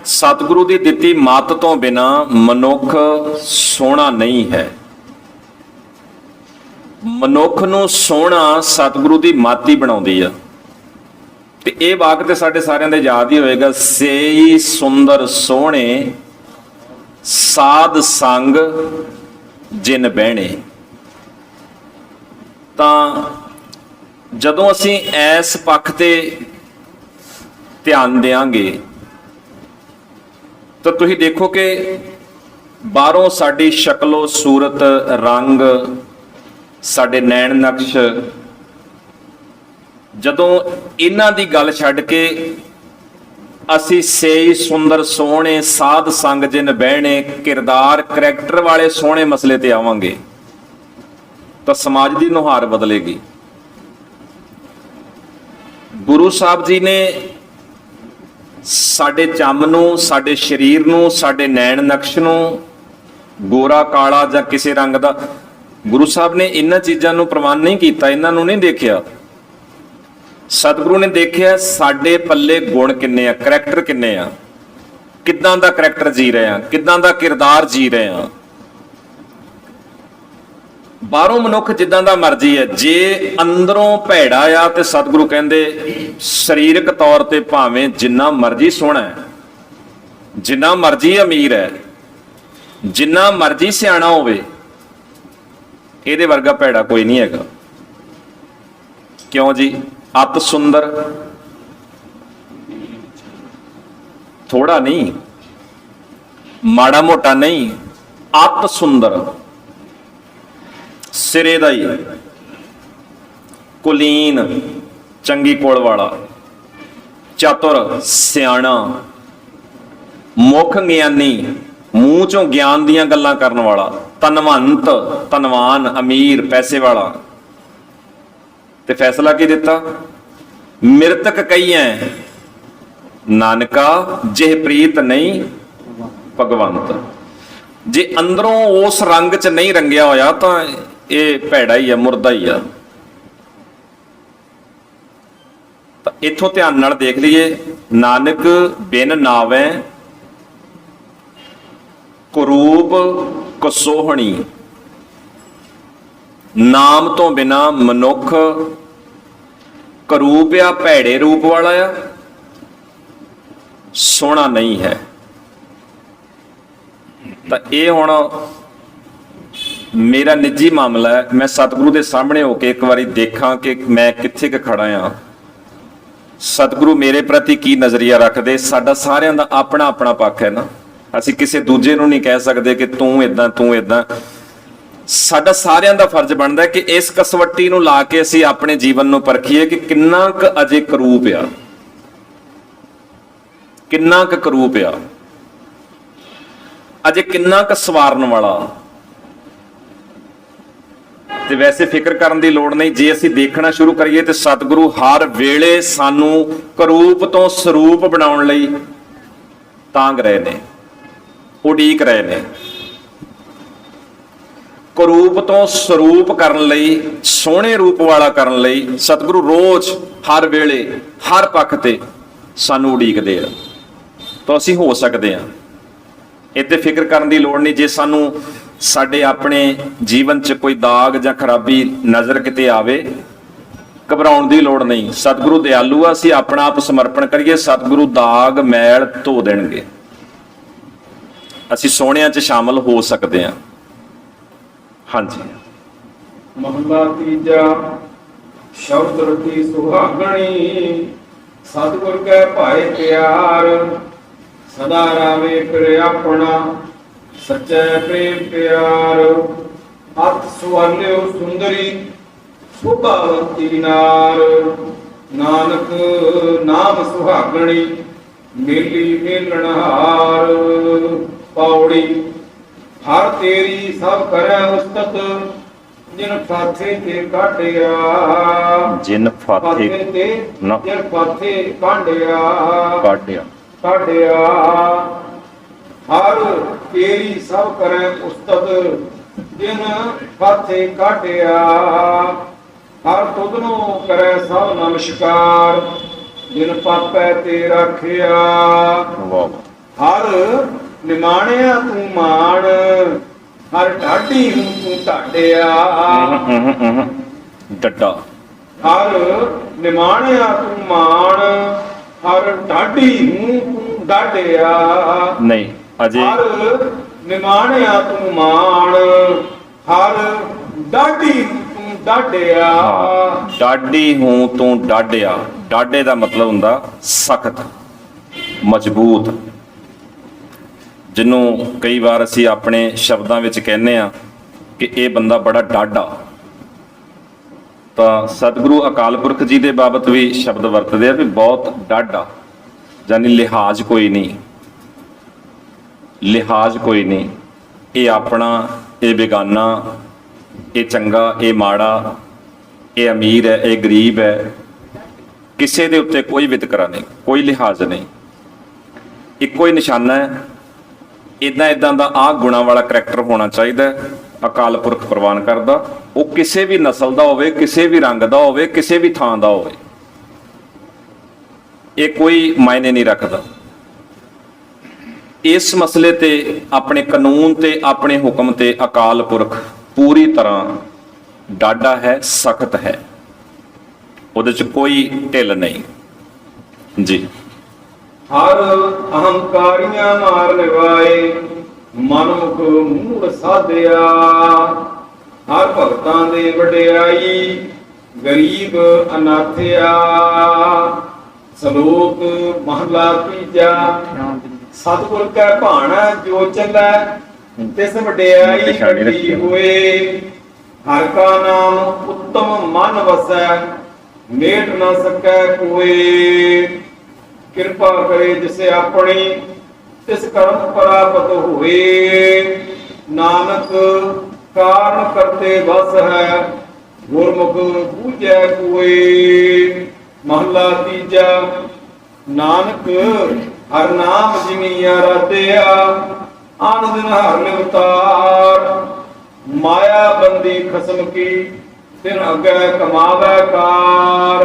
ਸਤਿਗੁਰੂ ਦੀ ਦਿੱਤੀ ਮੱਤ ਤੋਂ ਬਿਨਾ ਮਨੁੱਖ ਸੋਹਣਾ ਨਹੀਂ ਹੈ। ਮਨੁੱਖ ਨੂੰ ਸੋਹਣਾ ਸਤਿਗੁਰੂ ਦੀ ਮੱਤ ਹੀ ਬਣਾਉਂਦੀ ਆ। ਤੇ ਇਹ ਵਾਕ ਤੇ ਸਾਡੇ ਸਾਰਿਆਂ ਦੇ ਯਾਦ ਹੀ ਹੋਏਗਾ। ਸੇਈ ਸੁੰਦਰ ਸੋਹਣੇ ਸਾਧ ਸੰਗ ਜਿਨ ਬਹਿਣੇ। ਤਾਂ ਜਦੋਂ ਅਸੀਂ ਇਸ ਪੱਖ ਤੇ ਧਿਆਨ ਦੇਵਾਂਗੇ ਤਾਂ ਤੁਸੀਂ ਦੇਖੋ ਕਿ ਬਾਹਰੋਂ ਸਾਡੀ ਸ਼ਕਲੋ ਸੂਰਤ ਰੰਗ ਸਾਡੇ ਨੈਣ ਨਕਸ਼ ਜਦੋਂ ਇਹਨਾਂ ਦੀ ਗੱਲ ਛੱਡ ਕੇ ਅਸੀਂ ਸੇਈ ਸੁੰਦਰ ਸੋਹਣੇ ਸਾਧ ਸੰਗ ਜਿਨ ਬਹਿਣੇ, ਕਿਰਦਾਰ ਕਰੈਕਟਰ ਵਾਲੇ ਸੋਹਣੇ ਮਸਲੇ ਤੇ ਆਵਾਂਗੇ ਤਾਂ ਸਮਾਜ ਦੀ ਨੁਹਾਰ ਬਦਲੇਗੀ। ਗੁਰੂ ਸਾਹਿਬ ਜੀ ਨੇ ਸਾਡੇ ਚੰਮ ਨੂੰ, ਸਾਡੇ ਸਰੀਰ ਨੂੰ, ਸਾਡੇ ਨੈਣ ਨਕਸ਼ ਨੂੰ, ਗੋਰਾ ਕਾਲਾ ਜਾਂ ਕਿਸੇ ਰੰਗ ਦਾ, ਗੁਰੂ ਸਾਹਿਬ ਨੇ ਇਹਨਾਂ ਚੀਜ਼ਾਂ ਨੂੰ ਪ੍ਰਵਾਨ ਨਹੀਂ ਕੀਤਾ, ਇਹਨਾਂ ਨੂੰ ਨਹੀਂ ਦੇਖਿਆ। ਸਤਿਗੁਰੂ ਨੇ ਦੇਖਿਆ ਸਾਡੇ ਪੱਲੇ ਗੁਣ ਕਿੰਨੇ ਆ, ਕਰੈਕਟਰ ਕਿੰਨੇ ਆ, ਕਿੱਦਾਂ ਦਾ ਕਰੈਕਟਰ ਜੀ ਰਹੇ ਆ, ਕਿੱਦਾਂ ਦਾ ਕਿਰਦਾਰ ਜੀ ਰਹੇ ਆ। ਬਾਹਰੋਂ ਮਨੁੱਖ ਜਿੱਦਾਂ ਦਾ ਮਰਜ਼ੀ ਹੈ, ਜੇ ਅੰਦਰੋਂ ਭੈੜਾ ਆ ਤੇ ਸਤਿਗੁਰੂ ਕਹਿੰਦੇ ਸਰੀਰਕ ਤੌਰ ਤੇ ਭਾਵੇਂ ਜਿੰਨਾ ਮਰਜ਼ੀ ਸੋਹਣਾ ਹੈ, ਜਿੰਨਾ ਮਰਜ਼ੀ ਅਮੀਰ ਹੈ, ਜਿੰਨਾ ਮਰਜ਼ੀ ਸਿਆਣਾ ਹੋਵੇ, ਇਹਦੇ ਵਰਗਾ ਭੈੜਾ ਕੋਈ ਨਹੀਂ ਹੈਗਾ। ਕਿਉਂ ਜੀ? ਅਤ ਸੁੰਦਰ, ਥੋੜਾ ਨਹੀਂ, ਮਾੜਾ ਮੋਟਾ ਨਹੀਂ, ਅਤ ਸੁੰਦਰ, ਸਿਰੇ ਦਾ ਹੀ, ਕੁਲੀਨ, ਚੰਗੀ ਕੋਲ ਵਾਲਾ, ਚਤੁਰ, ਸਿਆਣਾ, ਮੁੱਖ ਗਿਆਨੀ, ਮੂੰਹ ਚੋਂ ਗਿਆਨ ਦੀਆਂ ਗੱਲਾਂ ਕਰਨ ਵਾਲਾ, ਧਨਵੰਤ, ਧਨਵਾਨ, ਅਮੀਰ, ਪੈਸੇ ਵਾਲਾ। ਤੇ ਫੈਸਲਾ ਕੀ ਦਿੱਤਾ? ਮਿਰਤਕ ਕਹੀਐ ਨਾਨਕਾ ਜਿਹ ਪ੍ਰੀਤ ਨਹੀਂ ਭਗਵੰਤ। ਜੇ ਅੰਦਰੋਂ ਉਸ ਰੰਗ 'ਚ ਨਹੀਂ ਰੰਗਿਆ ਹੋਇਆ ਤਾਂ ਇਹ ਭੈੜਾ ਹੀ ਆ, ਮੁਰਦਾ ਹੀ ਆ। ਤਾਂ ਇੱਥੋਂ ਧਿਆਨ ਨਾਲ ਦੇਖ ਲਈਏ, ਨਾਨਕ ਬਿਨ ਨਾਵੈ ਕੁਰੂਪ ਕਸੋਹਣੀ। ਨਾਮ ਤੋਂ ਬਿਨਾ ਮਨੁੱਖ ਕਰੂਪ ਆ, ਭੈੜੇ ਰੂਪ ਵਾਲਾ ਆ, ਸੋਹਣਾ ਨਹੀਂ ਹੈ। ਤਾਂ ਇਹ ਹੁਣ ਮੇਰਾ ਨਿੱਜੀ ਮਾਮਲਾ ਹੈ, ਮੈਂ ਸਤਿਗੁਰੂ ਦੇ ਸਾਹਮਣੇ ਹੋ ਕੇ ਇੱਕ ਵਾਰੀ ਦੇਖਾਂ ਕਿ ਮੈਂ ਕਿੱਥੇ ਕੁ ਖੜਾ ਆ, ਸਤਿਗੁਰੂ ਮੇਰੇ ਪ੍ਰਤੀ ਕੀ ਨਜ਼ਰੀਆ ਰੱਖਦੇ। ਸਾਡਾ ਸਾਰਿਆਂ ਦਾ ਆਪਣਾ ਆਪਣਾ ਪੱਖ ਹੈ ਨਾ, ਅਸੀਂ ਕਿਸੇ ਦੂਜੇ ਨੂੰ ਨਹੀਂ ਕਹਿ ਸਕਦੇ ਕਿ ਤੂੰ ਇਦਾਂ ਤੂੰ ਇਦਾਂ। ਸਾਡਾ ਸਾਰਿਆਂ ਦਾ ਫਰਜ਼ ਬਣਦਾ ਹੈ ਕਿ ਇਸ ਕਸਵੱਟੀ ਨੂੰ ਲਾ ਕੇ ਅਸੀਂ ਆਪਣੇ ਜੀਵਨ ਨੂੰ ਪਰਖੀਏ ਕਿ ਕਿੰਨਾ ਕੁ ਅਜੇ ਕਰੂਪ ਆ, ਕਿੰਨਾ ਕੁ ਕਰੂਪ ਆ, ਅਜੇ ਕਿੰਨਾ ਕੁ ਸਵਾਰਨ ਵਾਲਾ। ਤੇ ਵੈਸੇ ਫਿਕਰ ਕਰਨ ਦੀ ਲੋੜ ਨਹੀਂ, ਜੇ ਅਸੀਂ ਦੇਖਣਾ ਸ਼ੁਰੂ ਕਰੀਏ ਤੇ ਸਤਿਗੁਰੂ ਹਰ ਵੇਲੇ ਸਾਨੂੰ ਕਰੂਪ ਤੋਂ ਸਰੂਪ ਬਣਾਉਣ ਲਈ ਤਾਂਘ ਰਹੇ ਨੇ, ਉਡੀਕ ਰਹੇ ਨੇ। ਕਰੂਪ ਤੋਂ ਸਰੂਪ ਕਰਨ ਲਈ, ਸੋਹਣੇ ਰੂਪ ਵਾਲਾ ਕਰਨ ਲਈ ਸਤਿਗੁਰੂ ਰੋਜ਼, ਹਰ ਵੇਲੇ, ਹਰ ਪੱਖ ਤੇ ਸਾਨੂੰ ਉਡੀਕਦੇ ਆ। ਤਾਂ ਅਸੀਂ ਹੋ ਸਕਦੇ ਆ, ਇੱਥੇ ਫਿਕਰ ਕਰਨ ਦੀ ਲੋੜ ਨਹੀਂ। ਜੇ ਸਾਨੂੰ ਸਾਡੇ ਆਪਣੇ ਜੀਵਨ 'ਚ ਕੋਈ ਦਾਗ ਜਾਂ ਖਰਾਬੀ ਨਜ਼ਰ ਕਿਤੇ ਆਵੇ, ਘਬਰਾਉਣ ਦੀ ਲੋੜ ਨਹੀਂ। ਸਤਿਗੁਰੂ ਦਿਆਲੂ ਆ, ਅਸੀਂ ਆਪਣਾ ਆਪ ਸਮਰਪਣ ਕਰੀਏ, ਸਤਿਗੁਰੂ ਦਾਗ ਮੈਲ ਧੋ ਦੇਣਗੇ, ਅਸੀਂ ਸੋਹਣਿਆਂ 'ਚ ਸ਼ਾਮਲ ਹੋ ਸਕਦੇ ਹਾਂ। ਹਾਂਜੀ। ਮਹਲਾ ਤੀਜਾ। ਸ਼ਬਦ ਰਤੀ ਸੁਹਾਗਣੀ, ਸਤਿਗੁਰ ਕੈ ਭਾਏ ਪਿਆਰ। ਸਦਾ ਰਾਵੇ ਫਿਰ ਆਪਣਾ, ਸੱਚੇ ਪ੍ਰੇਮ ਪਿਆਰ। ਅਤ ਸੁਵਰਲਿਓ ਸੁੰਦਰੀ, ਸੁਭਾਵੰਤੀ ਨਾਰ। ਨਾਨਕ ਨਾਮ ਸੁਹਾਗਣੀ, ਮੇਲੀ ਮੇਲਣਹਾਰ। ਪੌੜੀ। ਹਰ ਤੇਰੀ ਸਭ ਕਰੈ ਉਸਤਤ, ਜਿਨ ਫਾਥੇ ਤੇ ਕਾਢਿਆ। ਜਿਨ ਫਾਥੇ ਤੇ ਨਾ, ਜਿਨ ਫਾਥੇ ਕਾਢਿਆ ਕਾਢਿਆ ਕਾਢਿਆ। ਹਰ ਤੇਰੀ ਸਭ ਕਰੈ ਉਸਤਤ, ਜਿਨ ਫਾਥੇ ਕਾਢਿਆ। ਹਰ ਤੁਧਨੋਂ ਕਰੈ ਸਭ ਨਮਸਕਾਰ, ਜਿਨ ਪਾਪੈ ਤੇ ਰਾਖਿਆ। ਵਾਹ। ਹਰ ਨਿਮਾਣਿਆ ਤੂੰ ਮਾਣ, ਹਰ ਢਾਡੀ ਹੂੰ ਤੂੰ ਢਾਡਿਆ। ਡੱਡਾ। ਹਰ ਨਿਮਾਣਿਆ ਤੂੰ ਮਾਣ, ਹਰ ਢਾਡੀ ਹੂੰ ਤੂੰ ਢਾਡਿਆ। ਨਹੀਂ ਅਜੇ। ਹਰ ਨਿਮਾਣਿਆ ਤੂੰ ਮਾਣ, ਹਰ ਢਾਡੀ ਤੂੰ ਢਾਡਿਆ। ਡਾਢੀ ਹੂੰ ਤੂੰ ਡਾਢਿਆ। ਡਾਢੇ ਦਾ ਮਤਲਬ ਹੁੰਦਾ ਸਖਤ, ਮਜ਼ਬੂਤ, ਜਿਹਨੂੰ ਕਈ ਵਾਰ ਅਸੀਂ ਆਪਣੇ ਸ਼ਬਦਾਂ ਵਿੱਚ ਕਹਿੰਦੇ ਆ ਕਿ ਇਹ ਬੰਦਾ ਬੜਾ ਡਾਢਾ। ਤਾਂ ਸਤਿਗੁਰੂ ਅਕਾਲ ਪੁਰਖ ਜੀ ਦੇ ਬਾਬਤ ਵੀ ਸ਼ਬਦ ਵਰਤਦੇ ਆ ਵੀ ਬਹੁਤ ਡਾਢਾ। ਜਾਨੀ ਲਿਹਾਜ਼ ਕੋਈ ਨਹੀਂ, ਲਿਹਾਜ਼ ਕੋਈ ਨਹੀਂ। ਇਹ ਆਪਣਾ, ਇਹ ਬੇਗਾਨਾ, ਇਹ ਚੰਗਾ, ਇਹ ਮਾੜਾ, ਇਹ ਅਮੀਰ ਹੈ, ਇਹ ਗਰੀਬ ਹੈ, ਕਿਸੇ ਦੇ ਉੱਤੇ ਕੋਈ ਵਿਤਕਰਾ ਨਹੀਂ, ਕੋਈ ਲਿਹਾਜ਼ ਨਹੀਂ। ਇੱਕੋ ਹੀ ਨਿਸ਼ਾਨਾ ਹੈ, ਇਦਾਂ ਦਾ ਆਹ ਗੁਣਾਂ ਵਾਲਾ ਕਰੈਕਟਰ ਹੋਣਾ ਚਾਹੀਦਾ। ਅਕਾਲ ਪੁਰਖ ਪ੍ਰਵਾਨ ਕਰਦਾ, ਉਹ ਕਿਸੇ ਵੀ ਨਸਲ ਦਾ ਹੋਵੇ, ਕਿਸੇ ਵੀ ਰੰਗ ਦਾ ਹੋਵੇ, ਕਿਸੇ ਵੀ ਥਾਂ ਦਾ ਹੋਵੇ, ਇਹ ਕੋਈ ਮਾਇਨੇ ਨਹੀਂ ਰੱਖਦਾ। ਇਸ ਮਸਲੇ ਤੇ, ਆਪਣੇ ਕਾਨੂੰਨ ਤੇ, ਆਪਣੇ ਹੁਕਮ ਤੇ ਅਕਾਲ ਪੁਰਖ ਪੂਰੀ ਤਰ੍ਹਾਂ ਡਾਢਾ ਹੈ, ਸਖਤ ਹੈ, ਉਹਦੇ ਚ ਕੋਈ ਢਿੱਲ ਨਹੀਂ ਜੀ। ਹਰ ਅਹੰਕਾਰੀਆਂ ਮਾਰ ਨਿਵਾਏ, ਮਨਮੁਖ ਮੂੜ ਸਾਧਿਆ। ਹਰ ਭਗਤਾਂ ਦੇ ਵਡਿਆਈ, ਗਰੀਬ ਅਨਾਥਿਆ। ਸ਼ਲੋਕ ਮਹਲਾ ਤੀਜਾ। ਸਤਿਗੁਰ ਕੈ ਭਾਣਾ ਜੋ ਚੱਲੈ, ਤਿਸ ਵਡਿਆਈ ਵੱਡੀ ਹੋਏ। ਹਰ ਕਾ ਨਾਮ ਉੱਤਮ ਮਨ ਵਸੈ, ਮੇਟ ਨਾ ਸਕੈ ਕੋਏ। ਕਿਰਪਾ ਕਰੇ ਜਿਸੇ ਆਪਣੀ, ਤਿਸ ਕਰਮ ਪ੍ਰਾਪਤ ਹੋਏ। ਨਾਨਕ ਕਾਰਨ ਕਰਤੇ ਵਸ ਹੈ, ਗੁਰਮੁਖ ਬੂਝੈ ਕੋਏ। ਮਹਲਾ ਤੀਜਾ। ਨਾਨਕ ਹਰ ਨਾਮ ਜਿਨੀ ਆਰਾਧਿਆ, ਆਨ ਦਿਨ ਹਰ ਲਿਵਤਾਰ। ਮਾਇਆ ਬੰਦੀ ਖਸਮ ਕੀ, ਤਿਨ ਅੱਗੇ ਕਮਾਵੈ ਕਾਰ।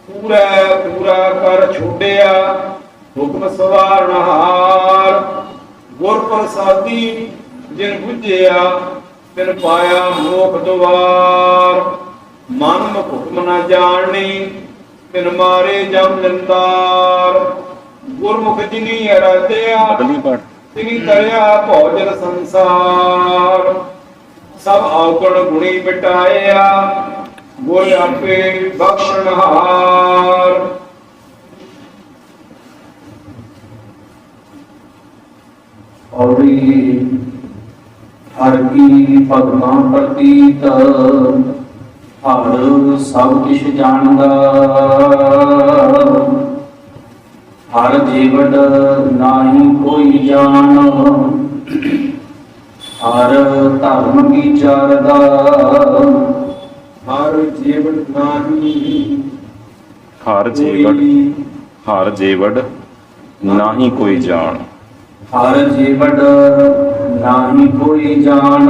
ਪੂਰਾ ਕਰ ਛੋੜਿਆ, ਹੁਕਮ ਸਵਾਰਨਹਾਰ। ਗੁਰ ਪ੍ਰਸਾਦੀ ਜਿਨ ਬੁਝਿਆ, ਤਿਨ ਪਾਇਆ ਮੋਖ ਦੁਆਰ। ਮਨ ਮੁਖ ਹੁਕਮ ਨਾ ਜਾਣਨੀ, ਤਿਨ ਮਾਰੇ ਜਮ ਨਿੰਦਾਰ। ਗੁਰਮੁਖ ਜਿਨੀ ਅਰਾਧਿਆ, ਤਿਨੀ ਤਰਿਆ ਭੋਜਨ ਸੰਸਾਰ। ਸਭ ਔਗਣ ਗੁਣੀ ਮਿਟਾਇਆ, ਗੁਰ ਆਪੇ ਬਖਸ਼ਣਹਾਰ। ਔਰੀ ਹਰ ਕੀ ਭਗਵਾਂ ਪ੍ਰਤੀਤ, ਹਰ ਸਭ ਕਿਛ ਜਾਣਦਾ। ਹਰ ਜੀਵਨ ਨਾਹੀ ਕੋਈ ਜਾਣ, ਹਰ ਧਰਮ ਵਿਚਾਰਦਾ। ਹਰ ਜੀਵਨ ਨਾਹੀ, ਹਰ ਜੀਵੜ ਨਾਹੀ ਕੋਈ ਜਾਣ। ਹਰ ਜੀਵਨ ਨਾਹੀ ਕੋਈ ਜਾਣ,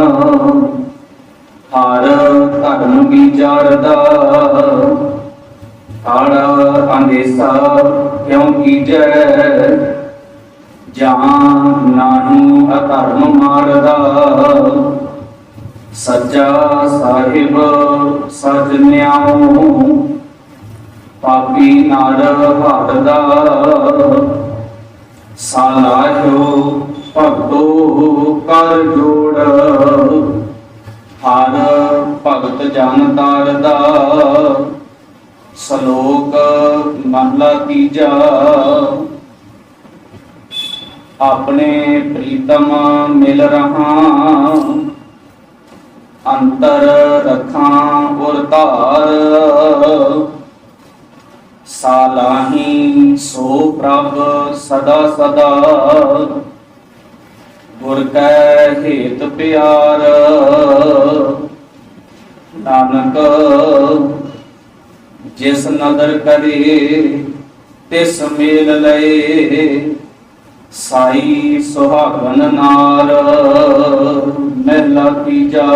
ਹਰ ਧਰਮ ਵਿਚਾਰਦਾ। ਹਰ ਅੰਦੇਸਾ ਕਿਉ ਕੀਜੈ, ਜਾਂ ਨਾਹੀ ਅਧਰਮ ਮਾਰਦਾ। ਸੱਚਾ ਸਾਹਿਬ ਸਜ ਨਿਆਉ, ਪਾਪੀ ਨਰ ਹਾਰਦਾ। ਸਾਲਾਹੋ ਭਗਤੋ ਕਰ ਜੋੜ, ਹਰ ਭਗਤ ਜਨ ਤਾਰਦਾ। ਸ਼ਲੋਕ ਮਹਲਾ ਤੀਜਾ। ਆਪਣੇ ਪ੍ਰੀਤਮ ਮਿਲ ਰਹਾ, ਅੰਤਰ ਰਖਾਂ ਉਰ ਧਾਰ। ਸਾਲਾਹੀ ਸੋ ਪ੍ਰਭ ਸਦਾ ਸਦਾ, ਗੁਰ ਕੈ ਹੇਤ ਪਿਆਰ। ਨਾਨਕ ਜਿਸ ਨਦਰ ਕਰੇ, ਤਿਸ ਮੇਲ ਲਏ। ਸਾਈ ਸੁਹਾਗਨ ਨਾਰ, ਮਹਿਲਾ ਤੀਜਾ।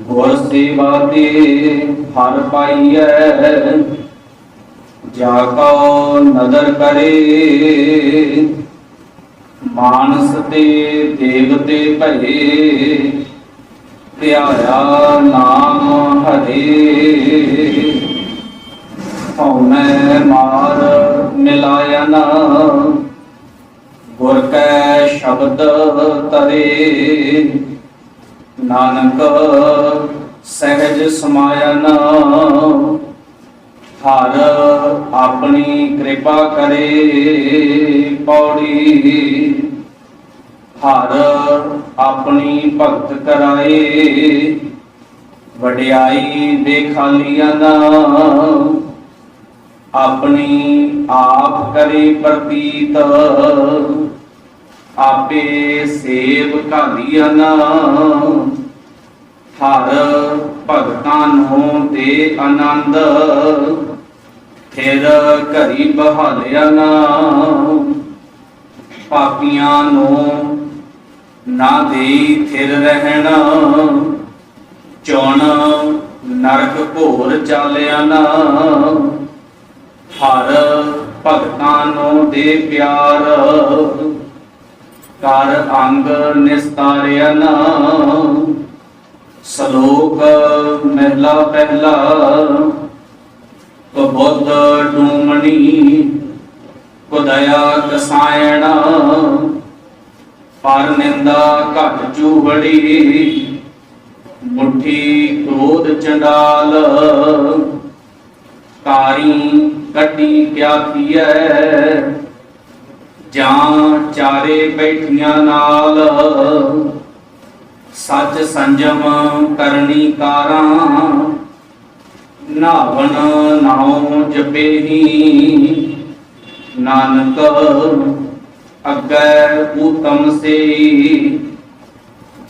ਗੁਰ ਸੇਵਾ ਤੇ ਹਰ ਪਾਈਐ, ਜਾ ਕਉ ਨਦਰ ਕਰੇ। ਮਾਨਸ ਤੇ ਦੇਵਤੇ ਭਏ, ਧਿਆਇਆ ਨਾਮ ਹਰੇ। ਹਉਮੈ ਮਾਰ ਮਿਲਾਇਆ ਨਾ, ਗੁਰ ਕੈ ਸ਼ਬਦ ਤਰੇ। ਨਾਨਕ ਸਹਿਜ ਸਮਾਇਆ ਨਾ, ਹਰ ਆਪਣੀ ਕਿਰਪਾ ਕਰੇ। ਪੌੜੀ ਹਰ ਆਪਣੀ ਭਗਤ ਕਰਾਏ, ਵਡਿਆਈ ਬੇਖਾਲੀਆਂ ਨਾ। ਆਪਣੀ ਆਪ ਕਰੇ ਪ੍ਰਤੀਤ ਆਪੇ ਸੇਵ ਘਾਲੀਅਨ ਹਰ ਭਗਤਾਂ ਨੂੰ ਦੇ ਆਨੰਦ ਫਿਰ ਘਰੀ ਬਹਾਲਿਅਨ ਪਾਪੀਆਂ ਨੂੰ ਨਾ ਦੇਈ ਥਿਰ ਰਹਿਣ ਚੁਣ ਨਰਕ ਘੋਰ ਚਾਲਿਆ ਨਾ ਹਰ ਭਗਤਾਂ ਨੂੰ ਦੇ ਪਿਆਰ ਕਰ ਅੰਗ ਨਿਸਤਾਰਿਆ ਨਾ ਸ਼ਲੋਕ ਮਹਿਲਾ ਪਹਿਲਾ ਕਬੁੱਧ ਡੂਮਣੀ ਕੁਦਇਆ ਕਸਾਇਣ ਪਰ ਨਿੰਦਾ ਘਟ ਚੂਹੜੀ ਮੁਠੀ ਕ੍ਰੋਧ ਚੰਡਾਲ ਕਾਰੀ ਕੱਟੀ ਕਿਆ ਕੀਐ ਜਾਂ ਚਾਰੇ ਬੈਠੀਆਂ ਨਾਲ ਸੱਚ ਸੰਜਮ ਕਰਨੀ ਕਾਰਾਂ ਨਾਵਨ ਨਾਉ ਜਪੇਹੀ ਨਾਨਕ ਅੱਗੇ ਉਤਮ ਸੇ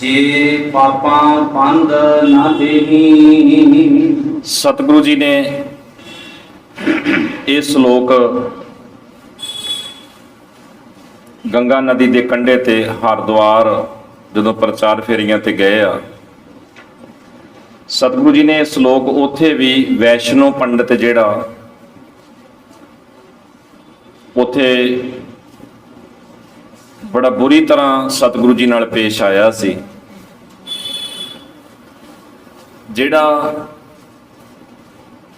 ਜੇ ਪਾਪਾਂ ਪੰਧ ਨਾ ਦੇਹੀ। ਸਤਿਗੁਰੂ ਜੀ ਨੇ ਇਹ ਸ਼ਲੋਕ ਗੰਗਾ ਨਦੀ ਦੇ ਕੰਢੇ ਤੇ ਹਰਿਦੁਆਰ ਜਦੋਂ ਪ੍ਰਚਾਰ ਫੇਰੀਆਂ ਤੇ ਗਏ ਆ, ਸਤਿਗੁਰੂ ਜੀ ਨੇ ਇਹ ਸ਼ਲੋਕ ਉੱਥੇ ਵੀ ਵੈਸ਼ਨੋ ਪੰਡਤ ਜਿਹੜਾ ਉੱਥੇ ਬੜਾ ਬੁਰੀ ਤਰ੍ਹਾਂ ਸਤਿਗੁਰੂ ਜੀ ਨਾਲ ਪੇਸ਼ ਆਇਆ ਸੀ, ਜਿਹੜਾ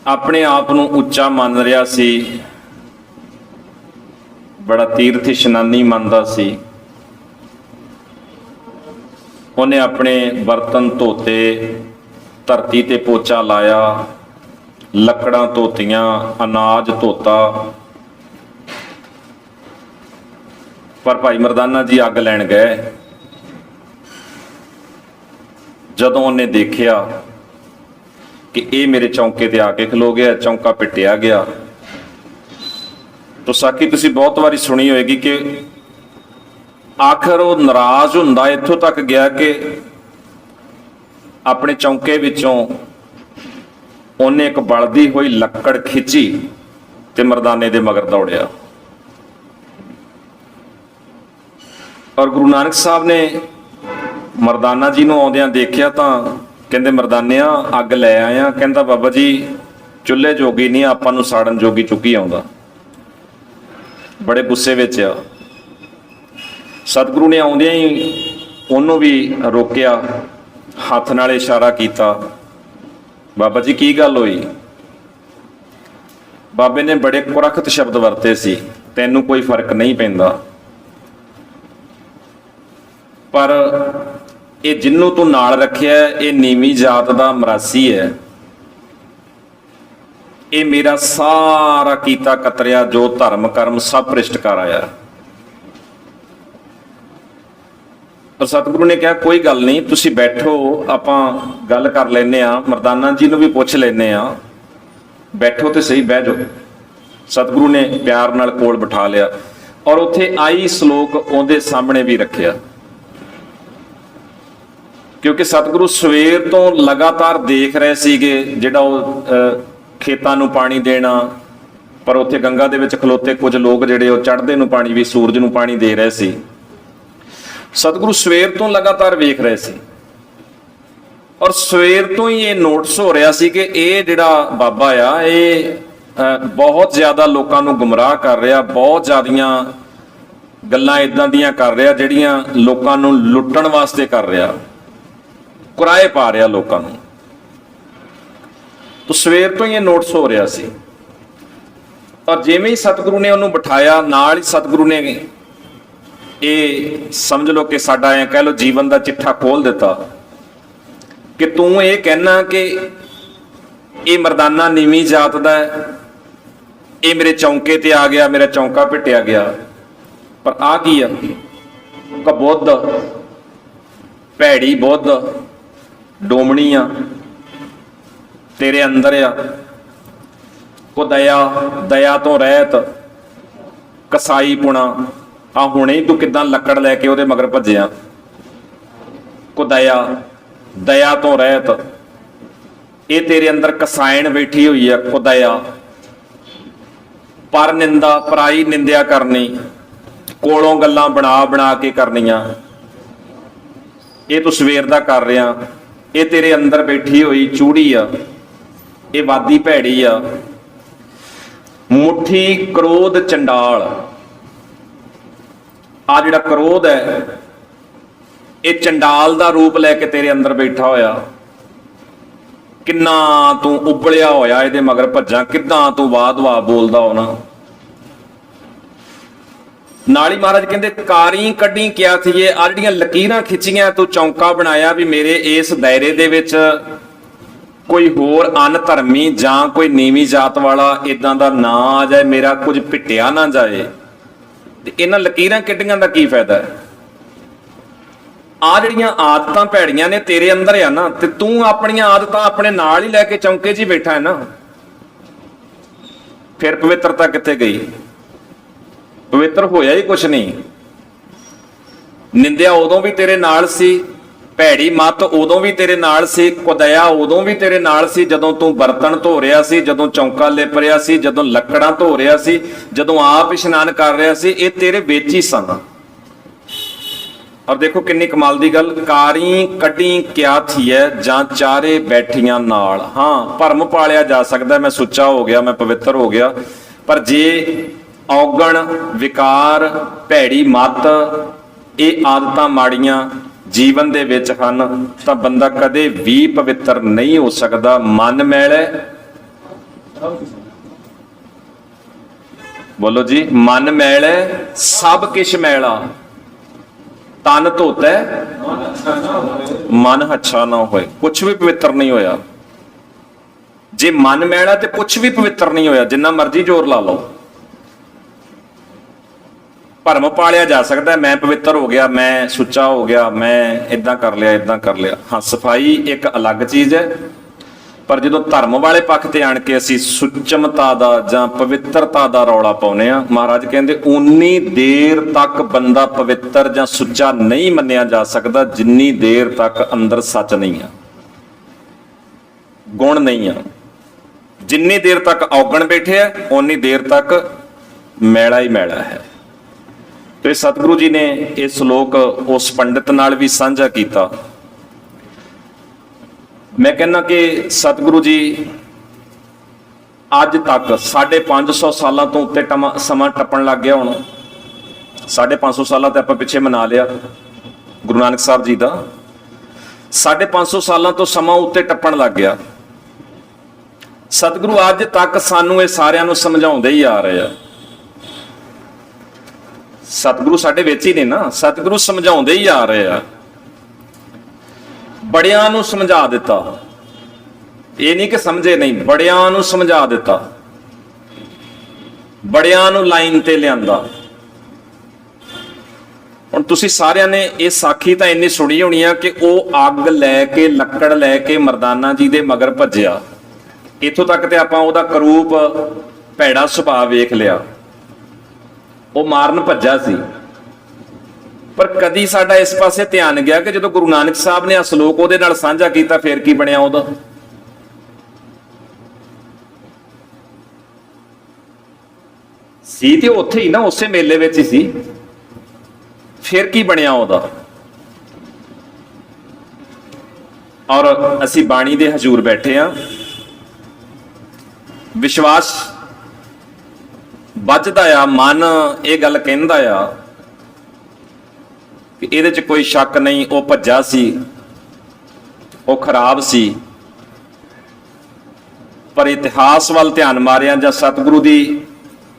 ਆਪਣੇ ਆਪ ਨੂੰ ਉੱਚਾ ਮੰਨ ਰਿਹਾ ਸੀ, ਬੜਾ ਤੀਰਥ ਇਸ਼ਨਾਨੀ ਮੰਨਦਾ ਸੀ। ਉਹਨੇ ਆਪਣੇ ਬਰਤਨ ਧੋਤੇ, ਧਰਤੀ ਤੇ ਪੋਚਾ ਲਾਇਆ, ਲੱਕੜਾਂ ਧੋਤੀਆਂ, ਅਨਾਜ ਧੋਤਾ, ਪਰ ਭਾਈ ਮਰਦਾਨਾ ਜੀ ਅੱਗ ਲੈਣ ਗਏ। ਜਦੋਂ ਉਹਨੇ ਦੇਖਿਆ ਕਿ ਇਹ ਮੇਰੇ ਚੌਂਕੇ ਤੇ ਆ ਕੇ ਖਲੋ ਗਿਆ, ਚੌਂਕਾ ਪਿੱਟਿਆ ਗਿਆ, ਤਾਂ ਸਾਖੀ ਤੁਸੀਂ ਬਹੁਤ ਵਾਰੀ ਸੁਣੀ ਹੋਏਗੀ ਕਿ ਆਖਰ ਉਹ ਨਾਰਾਜ਼ ਹੁੰਦਾ ਇੱਥੋਂ ਤੱਕ ਗਿਆ ਕਿ ਆਪਣੇ ਚੌਂਕੇ ਵਿੱਚੋਂ ਉਹਨੇ ਇੱਕ ਬਲਦੀ ਹੋਈ ਲੱਕੜ ਖਿੱਚੀ ਤੇ ਮਰਦਾਨੇ ਦੇ ਮਗਰ ਦੌੜਿਆ। ਔਰ ਗੁਰੂ ਨਾਨਕ ਸਾਹਿਬ ਨੇ ਮਰਦਾਨਾ ਜੀ ਨੂੰ ਆਉਂਦਿਆਂ ਦੇਖਿਆ ਤਾਂ ਕਹਿੰਦੇ, ਮਰਦਾਨਿਆਂ ਅੱਗ ਲੈ ਆਇਆ। ਕਹਿੰਦਾ, ਬਾਬਾ ਜੀ ਚੁੱਲ੍ਹੇ ਜੋਗੀ ਨਹੀਂ, ਆਪਾਂ ਨੂੰ ਸਾੜਨ ਜੋਗੀ ਚੁੱਕੀ ਆਉਂਦਾ। ਬੜੇ ਗੁੱਸੇ ਵਿੱਚ ਆ। ਸਤਿਗੁਰੂ ਨੇ ਆਉਂਦਿਆਂ ਹੀ ਉਹਨੂੰ ਵੀ ਰੋਕਿਆ, ਹੱਥ ਨਾਲ ਇਸ਼ਾਰਾ ਕੀਤਾ, ਬਾਬਾ ਜੀ ਕੀ ਗੱਲ ਹੋਈ? ਬਾਬੇ ਨੇ ਬੜੇ ਕੁਰਖਤ ਸ਼ਬਦ ਵਰਤੇ ਸੀ, ਤੈਨੂੰ ਕੋਈ ਫਰਕ ਨਹੀਂ ਪੈਂਦਾ, ਪਰ ਇਹ ਜਿਹਨੂੰ ਤੂੰ ਨਾਲ ਰੱਖਿਆ ਇਹ ਨੀਵੀਂ ਜਾਤ ਦਾ ਮਰਾਸੀ ਹੈ, ਇਹ ਮੇਰਾ ਸਾਰਾ ਕੀਤਾ ਕਤਰਿਆ ਜੋ ਧਰਮ ਕਰਮ ਸਭ ਭ੍ਰਿਸ਼ਟ ਕਰ ਆਇਆ। ਪਰ ਸਤਿਗੁਰੂ ਨੇ ਕਿਹਾ, ਕੋਈ ਗੱਲ ਨਹੀਂ, ਤੁਸੀਂ ਬੈਠੋ, ਆਪਾਂ ਗੱਲ ਕਰ ਲੈਨੇ ਆ, ਮਰਦਾਨਾ ਜੀ ਨੂੰ ਵੀ ਪੁੱਛ ਲੈਨੇ ਆ, ਬੈਠੋ ਤੇ ਸਹੀ, ਬਹਿ ਜਾਓ। ਸਤਿਗੁਰੂ ਨੇ ਪਿਆਰ ਨਾਲ ਕੋਲ ਬਿਠਾ ਲਿਆ ਔਰ ਉੱਥੇ ਆਈ ਸ਼ਲੋਕ ਉਹਦੇ ਸਾਹਮਣੇ ਵੀ ਰੱਖਿਆ, ਕਿਉਂਕਿ ਸਤਿਗੁਰੂ ਸਵੇਰ ਤੋਂ ਲਗਾਤਾਰ ਦੇਖ ਰਹੇ ਸੀਗੇ ਜਿਹੜਾ ਉਹ ਖੇਤਾਂ ਨੂੰ ਪਾਣੀ ਦੇਣਾ, ਪਰ ਉੱਥੇ ਗੰਗਾ ਦੇ ਵਿੱਚ ਖਲੋਤੇ ਕੁਝ ਲੋਕ ਜਿਹੜੇ ਉਹ ਚੜ੍ਹਦੇ ਨੂੰ ਪਾਣੀ ਵੀ, ਸੂਰਜ ਨੂੰ ਪਾਣੀ ਦੇ ਰਹੇ ਸੀ। ਸਤਿਗੁਰੂ ਸਵੇਰ ਤੋਂ ਲਗਾਤਾਰ ਵੇਖ ਰਹੇ ਸੀ ਔਰ ਸਵੇਰ ਤੋਂ ਹੀ ਇਹ ਨੋਟਿਸ ਹੋ ਰਿਹਾ ਸੀ ਕਿ ਇਹ ਜਿਹੜਾ ਬਾਬਾ ਆ ਇਹ ਬਹੁਤ ਜ਼ਿਆਦਾ ਲੋਕਾਂ ਨੂੰ ਗੁੰਮਰਾਹ ਕਰ ਰਿਹਾ, ਬਹੁਤ ਜ਼ਿਆਦੀਆਂ ਗੱਲਾਂ ਇਦਾਂ ਦੀਆਂ ਕਰ ਰਿਹਾ ਜਿਹੜੀਆਂ ਲੋਕਾਂ ਨੂੰ ਲੁੱਟਣ ਵਾਸਤੇ ਕਰ ਰਿਹਾ, ਕੁਰਾਏ ਪਾ ਰਿਹਾ ਲੋਕਾਂ ਨੂੰ। ਤਾਂ ਸਵੇਰ ਤੋਂ ਹੀ ਇਹ ਨੋਟਿਸ ਹੋ ਰਿਹਾ ਸੀ। ਔਰ ਜਿਵੇਂ ਹੀ ਸਤਿਗੁਰੂ ਨੇ ਉਹਨੂੰ ਬਿਠਾਇਆ, ਨਾਲ ਹੀ ਸਤਿਗੁਰੂ ਨੇ ਇਹ ਸਮਝ ਲਓ ਕਿ ਸਾਡਾ ਐ ਕਹਿ ਲਓ ਜੀਵਨ ਦਾ ਚਿੱਠਾ ਖੋਲ ਦਿੱਤਾ ਕਿ ਤੂੰ ਇਹ ਕਹਿਣਾ ਕਿ ਇਹ ਮਰਦਾਨਾ ਨੀਵੀਂ ਜਾਤ ਦਾ ਹੈ, ਇਹ ਮੇਰੇ ਚੌਂਕੇ ਤੇ ਆ ਗਿਆ, ਮੇਰਾ ਚੌਂਕਾ ਪਿੱਟਿਆ ਗਿਆ, ਪਰ ਆ ਕੀ ਆ? ਕਬੁੱਧ, ਭੈੜੀ ਬੁੱਧ, ਡੋਮਣੀ ਆ, ਤੇਰੇ ਅੰਦਰ ਆ। ਕੁਦਇਆ ਦਇਆ ਤੋਂ ਰਹਿਤ, ਕਸਾਈ ਪੁਣਾ, ਆ ਹੁਣੇ ਹੀ ਤੂੰ ਕਿਦਾਂ ਲੱਕੜ ਲੈ ਕੇ ਉਹਦੇ ਮਗਰ ਭੱਜਿਆ। ਕੁਦਇਆ ਦਇਆ ਤੋਂ ਰਹਿਤ, ਇਹ ਤੇਰੇ ਅੰਦਰ ਕਸਾਇਣ ਬੈਠੀ ਹੋਈ ਆ। ਕੁਦਇਆ ਪਰ ਨਿੰਦਾ, ਪਰਾਈ ਨਿੰਦਿਆ ਕਰਨੀ, ਕੋਲੋਂ ਗੱਲਾਂ ਬਣਾ ਬਣਾ ਕੇ ਕਰਨੀਆਂ, ਇਹ ਤੂੰ ਸਵੇਰ ਦਾ ਕਰ ਰਿਹਾ। ਇਹ ਤੇਰੇ ਅੰਦਰ ਬੈਠੀ ਹੋਈ ਚੂੜੀ ਆ, ਇਹ ਵਾਦੀ ਭੈੜੀ ਆ। ਮੁੱਠੀ ਕ੍ਰੋਧ ਚੰਡਾਲ, ਆ ਜਿਹੜਾ ਕ੍ਰੋਧ ਹੈ ਇਹ ਚੰਡਾਲ ਦਾ ਰੂਪ ਲੈ ਕੇ ਤੇਰੇ ਅੰਦਰ ਬੈਠਾ ਹੋਇਆ। ਕਿੰਨਾ ਤੂੰ ਉਬਲਿਆ ਹੋਇਆ ਇਹਦੇ ਮਗਰ ਭੱਜਾਂ, ਕਿੱਦਾਂ ਤੂੰ ਵਾਹ-ਵਾਹ ਬੋਲਦਾ ਹੋਣਾ। ਨਾਲ ਹੀ ਮਹਾਰਾਜ ਕਹਿੰਦੇ ਕਾਰੀ ਕੱਢੀ ਕਿਆ ਥੀਏ, ਆ ਜਿਹੜੀਆਂ ਲਕੀਰਾਂ ਖਿੱਚੀਆਂ ਤੂੰ ਚੌਂਕਾ ਬਣਾਇਆ ਵੀ ਮੇਰੇ ਇਸ ਦਾਇਰੇ ਦੇ ਵਿੱਚ ਕੋਈ ਹੋਰ ਅਨਧਰਮੀ ਜਾਂ ਕੋਈ ਨੀਵੀਂ ਜਾਤ ਵਾਲਾ ਇਦਾਂ ਦਾ ਨਾ ਆ ਜਾਏ, ਮੇਰਾ ਕੁਝ ਪਿੱਟਿਆ ਨਾ ਜਾਏ। ਤੇ ਇਹਨਾਂ ਲਕੀਰਾਂ ਕੱਢੀਆਂ ਦਾ ਕੀ ਫਾਇਦਾ ਹੈ? ਆ ਜਿਹੜੀਆਂ ਆਦਤਾਂ ਭੈੜੀਆਂ ਨੇ ਤੇਰੇ ਅੰਦਰ ਆ ਨਾ, ਤੇ ਤੂੰ ਆਪਣੀਆਂ ਆਦਤਾਂ ਆਪਣੇ ਨਾਲ ਹੀ ਲੈ ਕੇ ਚੌਂਕੇ 'ਚ ਹੀ ਬੈਠਾ ਹੈ ਨਾ। ਫਿਰ ਪਵਿੱਤਰਤਾ ਕਿੱਥੇ ਗਈ? ਪਵਿੱਤਰ ਹੋਇਆ ਹੀ ਕੁਛ ਨਹੀਂ। ਨਿੰਦਿਆ ਉਦੋਂ ਵੀ ਤੇਰੇ ਨਾਲ ਸੀ, ਭੈੜੀ ਮੱਤ ਉਦੋਂ ਵੀ ਤੇਰੇ ਨਾਲ ਸੀ, ਕੁਦਇਆ ਉਦੋਂ ਵੀ ਤੇਰੇ ਨਾਲ ਸੀ ਜਦੋਂ ਤੂੰ ਬਰਤਨ ਧੋ ਰਿਹਾ ਸੀ, ਜਦੋਂ ਚੌਂਕਾ ਲਿਪ ਰਿਹਾ ਸੀ, ਜਦੋਂ ਲੱਕੜਾਂ ਧੋ ਰਿਹਾ ਸੀ, ਜਦੋਂ ਆਪ ਇਸ਼ਨਾਨ ਕਰ ਰਿਹਾ ਸੀ, ਇਹ ਤੇਰੇ ਵਿੱਚ ਹੀ ਸਨ। ਔਰ ਦੇਖੋ ਕਿੰਨੀ ਕਮਾਲ ਦੀ ਗੱਲ, ਕਾਰੀ ਕੱਢੀ ਕਿਆ ਥੀਐ ਜਾਂ ਚਾਰੇ ਬੈਠੀਆਂ ਨਾਲ। ਹਾਂ, ਭਰਮ ਪਾਲਿਆ ਜਾ ਸਕਦਾ ਮੈਂ ਸੁੱਚਾ ਹੋ ਗਿਆ, ਮੈਂ ਪਵਿੱਤਰ ਹੋ ਗਿਆ, ਪਰ ਜੇ ਔਗਣ, ਵਿਕਾਰ, ਭੈੜੀ ਮੱਤ, ਇਹ ਆਦਤਾਂ ਮਾੜੀਆਂ ਜੀਵਨ ਦੇ ਵਿੱਚ ਹਨ ਤਾਂ ਬੰਦਾ ਕਦੇ ਵੀ ਪਵਿੱਤਰ ਨਹੀਂ ਹੋ ਸਕਦਾ। ਮਨ ਮੈਲੇ, ਬੋਲੋ ਜੀ, ਮਨ ਮੈਲੇ ਸਭ ਕਿਛ ਮੈਲਾ, ਤਨ ਧੋਤੈ ਮਨ ਅੱਛਾ ਨਾ ਹੋਏ। ਕੁਛ ਵੀ ਪਵਿੱਤਰ ਨਹੀਂ ਹੋਇਆ ਜੇ ਮਨ ਮੈਲਾ, ਤੇ ਕੁਛ ਵੀ ਪਵਿੱਤਰ ਨਹੀਂ ਹੋਇਆ, ਜਿੰਨਾ ਮਰਜ਼ੀ ਜ਼ੋਰ ਲਾ ਲਓ। ਭਰਮ ਪਾਲਿਆ ਜਾ ਸਕਦਾ ਮੈਂ ਪਵਿੱਤਰ ਹੋ ਗਿਆ, ਮੈਂ ਸੁੱਚਾ ਹੋ ਗਿਆ, ਮੈਂ ਇਦਾਂ ਕਰ ਲਿਆ, ਇਦਾਂ ਕਰ ਲਿਆ। ਹਾਂ, ਸਫਾਈ ਇੱਕ ਅਲੱਗ ਚੀਜ਼ ਹੈ, ਪਰ ਜਦੋਂ ਧਰਮ ਵਾਲੇ ਪੱਖ ਤੇ ਆਣ ਕੇ ਅਸੀਂ ਸੁੱਚਮਤਾ ਦਾ ਜਾਂ ਪਵਿੱਤਰਤਾ ਦਾ ਰੌਲਾ ਪਾਉਨੇ ਆ, ਮਹਾਰਾਜ ਕਹਿੰਦੇ ਉਨੀ ਦੇਰ ਤੱਕ ਬੰਦਾ ਪਵਿੱਤਰ ਜਾਂ ਸੁੱਚਾ ਨਹੀਂ ਮੰਨਿਆ ਜਾ ਸਕਦਾ ਜਿੰਨੀ ਦੇਰ ਤੱਕ ਅੰਦਰ ਸੱਚ ਨਹੀਂ ਆ, ਗੁਣ ਨਹੀਂ ਆ। ਜਿੰਨੀ ਦੇਰ ਤੱਕ ਔਗਣ ਬੈਠੇ ਆ ਓਨੀ ਦੇਰ ਤੱਕ ਮੈਲਾ ਹੀ ਮੈਲਾ ਹੈ। ਤੇ ਸਤਿਗੁਰੂ ਜੀ ਨੇ ਇਹ ਸ਼ਲੋਕ ਉਸ ਪੰਡਿਤ ਨਾਲ ਵੀ ਸਾਂਝਾ ਕੀਤਾ। ਮੈਂ ਕਹਿੰਦਾ ਕਿ ਸਤਿਗੁਰੂ ਜੀ ਅੱਜ ਤੱਕ 550 ਸਾਲਾਂ ਤੋਂ ਉੱਤੇ ਸਮਾਂ ਟੱਪਣ ਲੱਗ ਗਿਆ। ਹੁਣ 550 ਸਾਲਾਂ ਤੇ ਆਪਾਂ ਪਿੱਛੇ ਮਨਾ ਲਿਆ ਗੁਰੂ ਨਾਨਕ ਸਾਹਿਬ ਜੀ ਦਾ। 550 ਸਾਲਾਂ ਤੋਂ ਸਮਾਂ ਉੱਤੇ ਟੱਪਣ ਲੱਗ ਗਿਆ। ਸਤਿਗੁਰੂ ਅੱਜ ਤੱਕ ਸਾਨੂੰ ਇਹ ਸਾਰਿਆਂ ਨੂੰ ਸਮਝਾਉਂਦੇ ਹੀ ਆ ਰਹੇ ਆ। ਸਤਿਗੁਰੂ ਸਾਡੇ ਵਿੱਚ ਹੀ ਨੇ ਨਾ, ਸਤਿਗੁਰੂ ਸਮਝਾਉਂਦੇ ਹੀ ਆ ਰਹੇ ਆ। ਬੜਿਆਂ ਨੂੰ ਸਮਝਾ ਦਿੱਤਾ, ਇਹ ਨਹੀਂ ਕਿ ਸਮਝੇ ਨਹੀਂ, ਬੜਿਆਂ ਨੂੰ ਸਮਝਾ ਦਿੱਤਾ, ਬੜਿਆਂ ਨੂੰ ਲਾਈਨ ਤੇ ਲਿਆਂਦਾ। ਹੁਣ ਤੁਸੀਂ ਸਾਰਿਆਂ ਨੇ ਇਹ ਸਾਖੀ ਤਾਂ ਇੰਨੀ ਸੁਣੀ ਹੋਣੀ ਆ ਕਿ ਉਹ ਅੱਗ ਲੈ ਕੇ, ਲੱਕੜ ਲੈ ਕੇ ਮਰਦਾਨਾ ਜੀ ਦੇ ਮਗਰ ਭੱਜਿਆ। ਇੱਥੋਂ ਤੱਕ ਤੇ ਆਪਾਂ ਉਹਦਾ ਕਰੂਪ, ਭੈੜਾ ਸੁਭਾਅ ਵੇਖ ਲਿਆ। ਉਹ ਮਾਰਨ ਭੱਜਾ ਸੀ, ਪਰ ਕਦੀ ਸਾਡਾ ਇਸ ਪਾਸੇ ਧਿਆਨ ਗਿਆ ਕਿ ਜਦੋਂ ਗੁਰੂ ਨਾਨਕ ਸਾਹਿਬ ਨੇ ਆ ਸ਼ਲੋਕ ਉਹਦੇ ਨਾਲ ਸਾਂਝਾ ਕੀਤਾ, ਫੇਰ ਕੀ ਬਣਿਆ ਉਹਦਾ? ਸੀ ਤੇ ਉੱਥੇ ਹੀ ਨਾ, ਉਸੇ ਮੇਲੇ ਵਿੱਚ ਹੀ ਸੀ, ਫੇਰ ਕੀ ਬਣਿਆ ਉਹਦਾ? ਔਰ ਅਸੀਂ ਬਾਣੀ ਦੇ ਹਜ਼ੂਰ ਬੈਠੇ ਆ, ਵਿਸ਼ਵਾਸ ਵੱਜਦਾ ਆ, ਮਨ ਇਹ ਗੱਲ ਕਹਿੰਦਾ ਆ ਕਿ ਇਹਦੇ 'ਚ ਕੋਈ ਸ਼ੱਕ ਨਹੀਂ, ਉਹ ਭੱਜਾ ਸੀ, ਉਹ ਖਰਾਬ ਸੀ। ਪਰ ਇਤਿਹਾਸ ਵੱਲ ਧਿਆਨ ਮਾਰਿਆ ਜਾਂ ਸਤਿਗੁਰੂ ਦੀ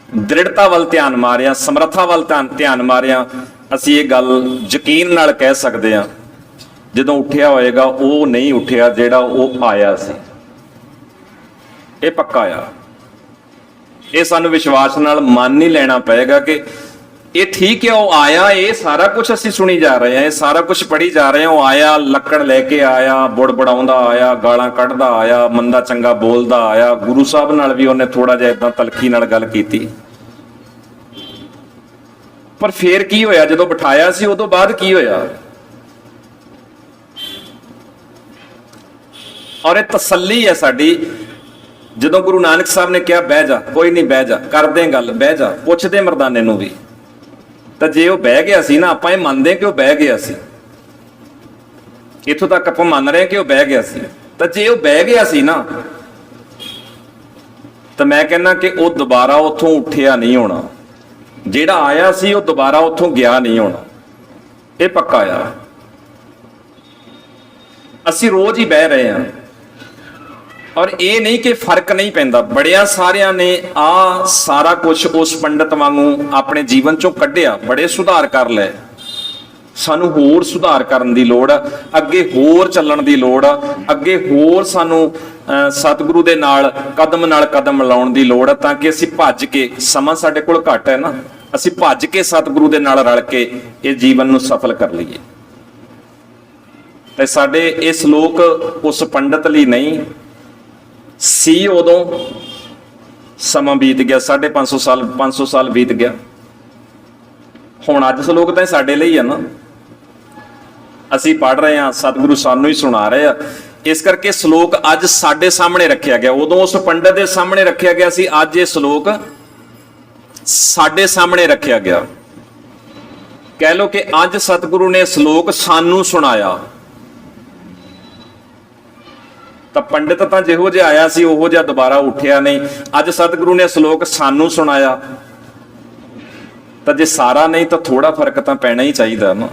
ਦ੍ਰਿੜਤਾ ਵੱਲ ਧਿਆਨ ਮਾਰਿਆ, ਸਮਰੱਥਾ ਵੱਲ ਧਿਆਨ ਮਾਰਿਆ, ਅਸੀਂ ਇਹ ਗੱਲ ਯਕੀਨ ਨਾਲ ਕਹਿ ਸਕਦੇ ਹਾਂ ਜਦੋਂ ਉੱਠਿਆ ਹੋਏਗਾ ਉਹ ਨਹੀਂ ਉੱਠਿਆ ਜਿਹੜਾ ਉਹ ਆਇਆ ਸੀ। ਇਹ ਪੱਕਾ ਆ। ਇਹ ਸਾਨੂੰ ਵਿਸ਼ਵਾਸ ਨਾਲ ਮੰਨ ਨਹੀਂ ਲੈਣਾ ਪਏਗਾ ਕਿ ਇਹ ਠੀਕ ਹੈ, ਉਹ ਆਇਆ, ਇਹ ਸਾਰਾ ਕੁਝ ਅਸੀਂ ਸੁਣੀ ਜਾ ਰਹੇ ਹਾਂ, ਇਹ ਸਾਰਾ ਕੁਝ ਪੜ੍ਹੀ ਜਾ ਰਹੇ ਹਾਂ। ਉਹ ਆਇਆ, ਲੱਕੜ ਲੈ ਕੇ ਆਇਆ, ਬੁੜਬੜਾਉਂਦਾ ਆਇਆ, ਗਾਲਾਂ ਕੱਢਦਾ ਆਇਆ, ਮੰਦਾ ਚੰਗਾ ਬੋਲਦਾ ਆਇਆ। ਗੁਰੂ ਸਾਹਿਬ ਨਾਲ ਵੀ ਉਹਨੇ ਥੋੜਾ ਜਿਹਾ ਇਦਾਂ ਤਲਖੀ ਨਾਲ ਗੱਲ ਕੀਤੀ। ਪਰ ਫੇਰ ਕੀ ਹੋਇਆ? ਜਦੋਂ ਬਿਠਾਇਆ ਸੀ ਉਦੋਂ ਬਾਅਦ ਕੀ ਹੋਇਆ? ਔਰ ਇਹ ਤਸੱਲੀ ਹੈ ਸਾਡੀ, ਜਦੋਂ ਗੁਰੂ ਨਾਨਕ ਸਾਹਿਬ ਨੇ ਕਿਹਾ ਬਹਿ ਜਾ, ਕੋਈ ਨਹੀਂ ਬਹਿ ਜਾ, ਕਰਦੇ ਗੱਲ, ਬਹਿ ਜਾ, ਪੁੱਛਦੇ ਮਰਦਾਨੇ ਨੂੰ ਵੀ। ਤਾਂ ਜੇ ਉਹ ਬਹਿ ਗਿਆ ਸੀ ਨਾ, ਆਪਾਂ ਇਹ ਮੰਨਦੇ ਕਿ ਉਹ ਬਹਿ ਗਿਆ ਸੀ, ਇੱਥੋਂ ਤੱਕ ਆਪਾਂ ਮੰਨ ਰਹੇ ਕਿ ਉਹ ਬਹਿ ਗਿਆ ਸੀ। ਤਾਂ ਜੇ ਉਹ ਬਹਿ ਗਿਆ ਸੀ ਨਾ, ਤਾਂ ਮੈਂ ਕਹਿੰਦਾ ਕਿ ਉਹ ਦੁਬਾਰਾ ਉੱਥੋਂ ਉੱਠਿਆ ਨਹੀਂ ਹੋਣਾ। ਜਿਹੜਾ ਆਇਆ ਸੀ ਉਹ ਦੁਬਾਰਾ ਉੱਥੋਂ ਗਿਆ ਨਹੀਂ ਹੋਣਾ, ਇਹ ਪੱਕਾ ਆ। ਅਸੀਂ ਰੋਜ਼ ਹੀ ਬਹਿ ਰਹੇ ਹਾਂ, ਔਰ ਇਹ ਨਹੀਂ ਕਿ ਫਰਕ ਨਹੀਂ ਪੈਂਦਾ। ਬੜਿਆਂ ਸਾਰਿਆਂ ਨੇ ਆ ਸਾਰਾ ਕੁਝ ਉਸ ਪੰਡਤ ਵਾਂਗੂ ਆਪਣੇ ਜੀਵਨ ਚੋਂ ਕੱਢਿਆ, ਬੜੇ ਸੁਧਾਰ ਕਰ ਲਏ। ਸਾਨੂੰ ਹੋਰ ਸੁਧਾਰ ਕਰਨ ਦੀ ਲੋੜ ਆ, ਅੱਗੇ ਹੋਰ ਚੱਲਣ ਦੀ ਲੋੜ ਆ, ਅੱਗੇ ਹੋਰ ਸਾਨੂੰ ਸਤਿਗੁਰੂ ਦੇ ਨਾਲ ਕਦਮ ਮਿਲਾਉਣ ਦੀ ਲੋੜ ਆ, ਤਾਂ ਕਿ ਅਸੀਂ ਭੱਜ ਕੇ, ਸਮਾਂ ਸਾਡੇ ਕੋਲ ਘੱਟ ਹੈ ਨਾ, ਅਸੀਂ ਭੱਜ ਕੇ ਸਤਿਗੁਰੂ ਦੇ ਨਾਲ ਰਲ ਕੇ ਇਹ ਜੀਵਨ ਨੂੰ ਸਫਲ ਕਰ ਲਈਏ। ਤੇ ਸਾਡੇ ਇਹ ਸ਼ਲੋਕ ਉਸ ਪੰਡਤ ਲਈ ਨਹੀਂ ਸੀ, ਉਦੋਂ ਸਮਾਂ ਬੀਤ ਗਿਆ, 550 ਸਾਲ ਬੀਤ ਗਿਆ। ਹੁਣ ਅੱਜ ਸ਼ਲੋਕ ਤਾਂ ਸਾਡੇ ਲਈ ਆ ਨਾ, ਅਸੀਂ ਪੜ ਰਹੇ ਹਾਂ, ਸਤਿਗੁਰੂ ਸਾਨੂੰ ਹੀ ਸੁਣਾ ਰਹੇ ਆ। ਇਸ ਕਰਕੇ ਸ਼ਲੋਕ ਅੱਜ ਸਾਡੇ ਸਾਹਮਣੇ ਰੱਖਿਆ ਗਿਆ। ਉਦੋਂ ਉਸ ਪੰਡਤ ਦੇ ਸਾਹਮਣੇ ਰੱਖਿਆ ਗਿਆ ਸੀ, ਅੱਜ ਇਹ ਸ਼ਲੋਕ ਸਾਡੇ ਸਾਹਮਣੇ ਰੱਖਿਆ ਗਿਆ। ਕਹਿ ਲੋ ਕਿ ਅੱਜ ਸਤਿਗੁਰੂ ਨੇ ਸ਼ਲੋਕ ਸਾਨੂੰ ਸੁਣਾਇਆ। ਤਾਂ ਪੰਡਿਤ ਤਾਂ ਜਿਹੋ ਜਿਹਾ ਆਇਆ ਸੀ ਉਹੋ ਜਿਹਾ ਦੁਬਾਰਾ ਉੱਠਿਆ ਨਹੀਂ। ਅੱਜ ਸਤਿਗੁਰੂ ਨੇ ਸ਼ਲੋਕ ਸਾਨੂੰ ਸੁਣਾਇਆ, ਤਾਂ ਜੇ ਸਾਰਾ ਨਹੀਂ ਤਾਂ ਥੋੜਾ ਫਰਕ ਤਾਂ ਪੈਣਾ ਹੀ ਚਾਹੀਦਾ ਨਾ।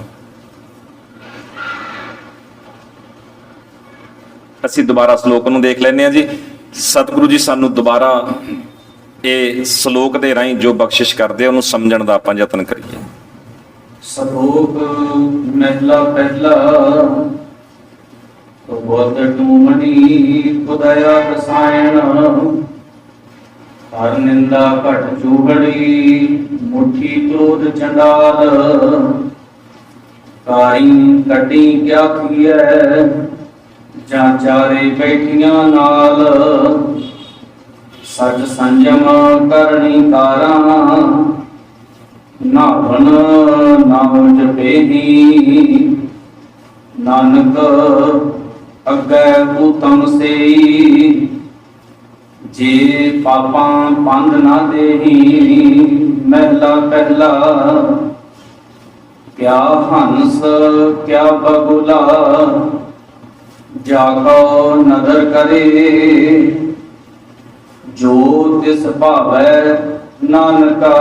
ਅਸੀਂ ਦੁਬਾਰਾ ਸ਼ਲੋਕ ਨੂੰ ਦੇਖ ਲੈਂਦੇ ਹਾਂ ਜੀ। ਸਤਿਗੁਰੂ ਜੀ ਸਾਨੂੰ ਦੁਬਾਰਾ ਇਹ ਸ਼ਲੋਕ ਦੇ ਰਾਹੀਂ ਜੋ ਬਖਸ਼ਿਸ਼ ਕਰਦੇ ਉਹਨੂੰ ਸਮਝਣ ਦਾ ਆਪਾਂ ਯਤਨ ਕਰੀਏ। ਸ਼ਲੋਕ ਮਹਿਲਾ ਪਹਿਲਾ। ਬੁੱਧ ਟੂਮਣੀ ਖੁਦਇਆ ਰਸਾਇਣ, ਹਰ ਨਿੰਦਾ ਘਟ ਚੂਹੜੀ, ਮੁਠੀ ਕ੍ਰੋਧ ਚੰਡਾਲ, ਕਾਈ ਕੱਢੀ ਕਿਆ ਕੀਐ, ਜਾਂ ਚਾਰੇ ਬੈਠੀਆਂ ਨਾਲ, ਸਚ ਸੰਜਮ ਕਰਨੀ ਕਾਰਾਂ, ਨਾਵਨ ਨਾਮ ਜਪੇਹੀ, ਨਾਨਕ ਅੱਗੇ ਭੂਤਮ ਸੇਈ, ਜੇ ਪਾਪਾਂ ਪੰਧ ਨਾ ਦੇਹੀ। ਮਹਿਲਾ ਪਹਿਲਾ। ਕਿਆ ਹੰਸ ਕਿਆ ਬਗੁਲਾ, ਜਾਕੋ ਨਦਰ ਕਰੇ, ਜੋ ਤਿਸ ਭਾਵੈ ਨਾਨਕਾ,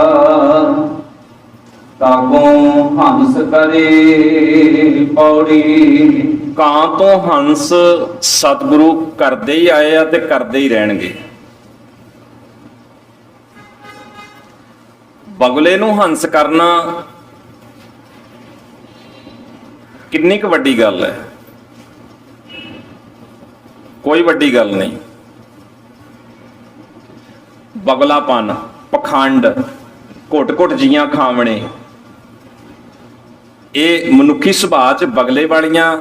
ਕਾਗੋਂ ਹੰਸ ਕਰੇ ਪੌੜੀ। ਕਾਂ ਤੋਂ ਹੰਸ ਸਤਿਗੁਰੂ ਕਰਦੇ ਹੀ ਆਏ ਆ ਤੇ ਕਰਦੇ ਹੀ ਰਹਿਣਗੇ। ਬਗਲੇ ਨੂੰ ਹੰਸ ਕਰਨਾ ਕਿੰਨੀ ਕੁ ਵੱਡੀ ਗੱਲ ਹੈ? ਕੋਈ ਵੱਡੀ ਗੱਲ ਨਹੀਂ। ਬਗਲਾਪਨ, ਪਖੰਡ, ਘੁੱਟ-ਘੁੱਟ ਜੀਆਂ ਖਾਵਣੇ, ਇਹ ਮਨੁੱਖੀ ਸੁਭਾਅ 'ਚ ਬਗਲੇ ਵਾਲੀਆਂ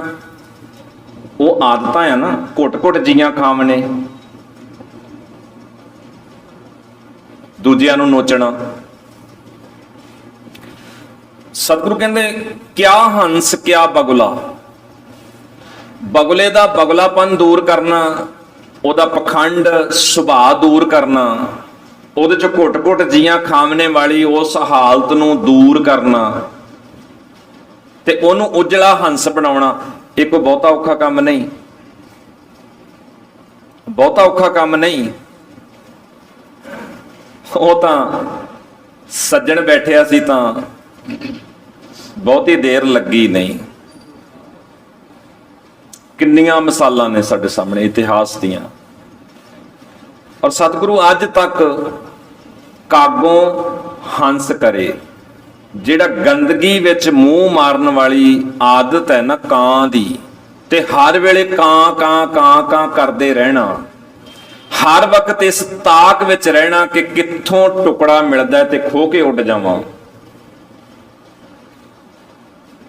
ਉਹ ਆਦਤਾਂ ਆ ਨਾ। ਘੁੱਟ-ਘੁੱਟ ਜੀਆਂ ਖਾਵਣੇ, ਦੂਜਿਆਂ ਨੂੰ ਨੋਚਣਾ। ਸਤਿਗੁਰੂ ਕਹਿੰਦੇ ਕਿਆ ਹੰਸ ਕਿਆ ਬਗੁਲਾ। ਬਗਲੇ ਦਾ ਬਗਲਾਪਨ ਦੂਰ ਕਰਨਾ, ਉਹਦਾ ਪਖੰਡ ਸੁਭਾਅ ਦੂਰ ਕਰਨਾ, ਉਹਦੇ 'ਚ ਘੁੱਟ-ਘੁੱਟ ਜੀਆਂ ਖਾਵਣੇ ਵਾਲੀ ਉਸ ਹਾਲਤ ਨੂੰ ਦੂਰ ਕਰਨਾ ਤੇ ਉਹਨੂੰ ਉਜਲਾ ਹੰਸ ਬਣਾਉਣਾ, ਇਹ ਕੋਈ ਬਹੁਤਾ ਔਖਾ ਕੰਮ ਨਹੀਂ। ਬਹੁਤਾ ਔਖਾ ਕੰਮ ਨਹੀਂ। ਉਹ ਤਾਂ ਸੱਜਣ ਬੈਠਿਆ ਸੀ ਤਾਂ ਬਹੁਤੀ ਦੇਰ ਲੱਗੀ ਨਹੀਂ। ਕਿੰਨੀਆਂ ਮਿਸਾਲਾਂ ਨੇ ਸਾਡੇ ਸਾਹਮਣੇ ਇਤਿਹਾਸ ਦੀਆਂ। ਔਰ ਸਤਿਗੁਰੂ ਅੱਜ ਤੱਕ ਕਾਗੋਂ ਹੰਸ ਕਰੇ, ਜਿਹੜਾ ਗੰਦਗੀ ਵਿੱਚ ਮੂੰਹ ਮਾਰਨ ਵਾਲੀ ਆਦਤ ਹੈ ਨਾ ਕਾਂ ਦੀ, ਤੇ ਹਰ ਵੇਲੇ ਕਾਂ ਕਾਂ ਕਾਂ ਕਾਂ ਕਰਦੇ ਰਹਿਣਾ, ਹਰ ਵਕਤ ਇਸ ਤਾਕ ਵਿੱਚ ਰਹਿਣਾ ਕਿ ਕਿੱਥੋਂ ਟੁਕੜਾ ਮਿਲਦਾ ਤੇ ਖੋ ਕੇ ਉੱਡ ਜਾਵਾਂ।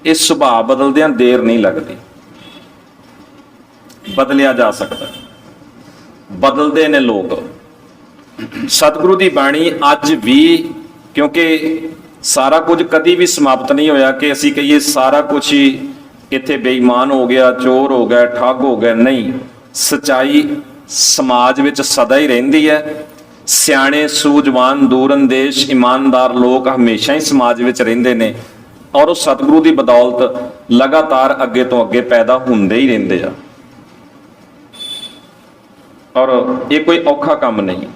ਇਹ ਸੁਭਾਅ ਬਦਲਦਿਆਂ ਦੇਰ ਨਹੀਂ ਲੱਗਦੀ, ਬਦਲਿਆ ਜਾ ਸਕਦਾ। ਬਦਲਦੇ ਨੇ ਲੋਕ। ਸਤਿਗੁਰੂ ਦੀ ਬਾਣੀ ਅੱਜ ਵੀ, ਕਿਉਂਕਿ ਸਾਰਾ ਕੁਝ ਕਦੀ ਵੀ ਸਮਾਪਤ ਨਹੀਂ ਹੋਇਆ ਕਿ ਅਸੀਂ ਕਹੀਏ ਸਾਰਾ ਕੁਝ ਹੀ ਇੱਥੇ ਬੇਈਮਾਨ ਹੋ ਗਿਆ, ਚੋਰ ਹੋ ਗਿਆ, ਠੱਗ ਹੋ ਗਿਆ। ਨਹੀਂ, ਸਚਾਈ ਸਮਾਜ ਵਿੱਚ ਸਦਾ ਹੀ ਰਹਿੰਦੀ ਹੈ। ਸਿਆਣੇ, ਸੂਝਵਾਨ, ਦੂਰਅੰਦੇਸ਼, ਇਮਾਨਦਾਰ ਲੋਕ ਹਮੇਸ਼ਾ ਹੀ ਸਮਾਜ ਵਿੱਚ ਰਹਿੰਦੇ ਨੇ, ਔਰ ਉਹ ਸਤਿਗੁਰੂ ਦੀ ਬਦੌਲਤ ਲਗਾਤਾਰ ਅੱਗੇ ਤੋਂ ਅੱਗੇ ਪੈਦਾ ਹੁੰਦੇ ਹੀ ਰਹਿੰਦੇ ਆ। ਔਰ ਇਹ ਕੋਈ ਔਖਾ ਕੰਮ ਨਹੀਂ।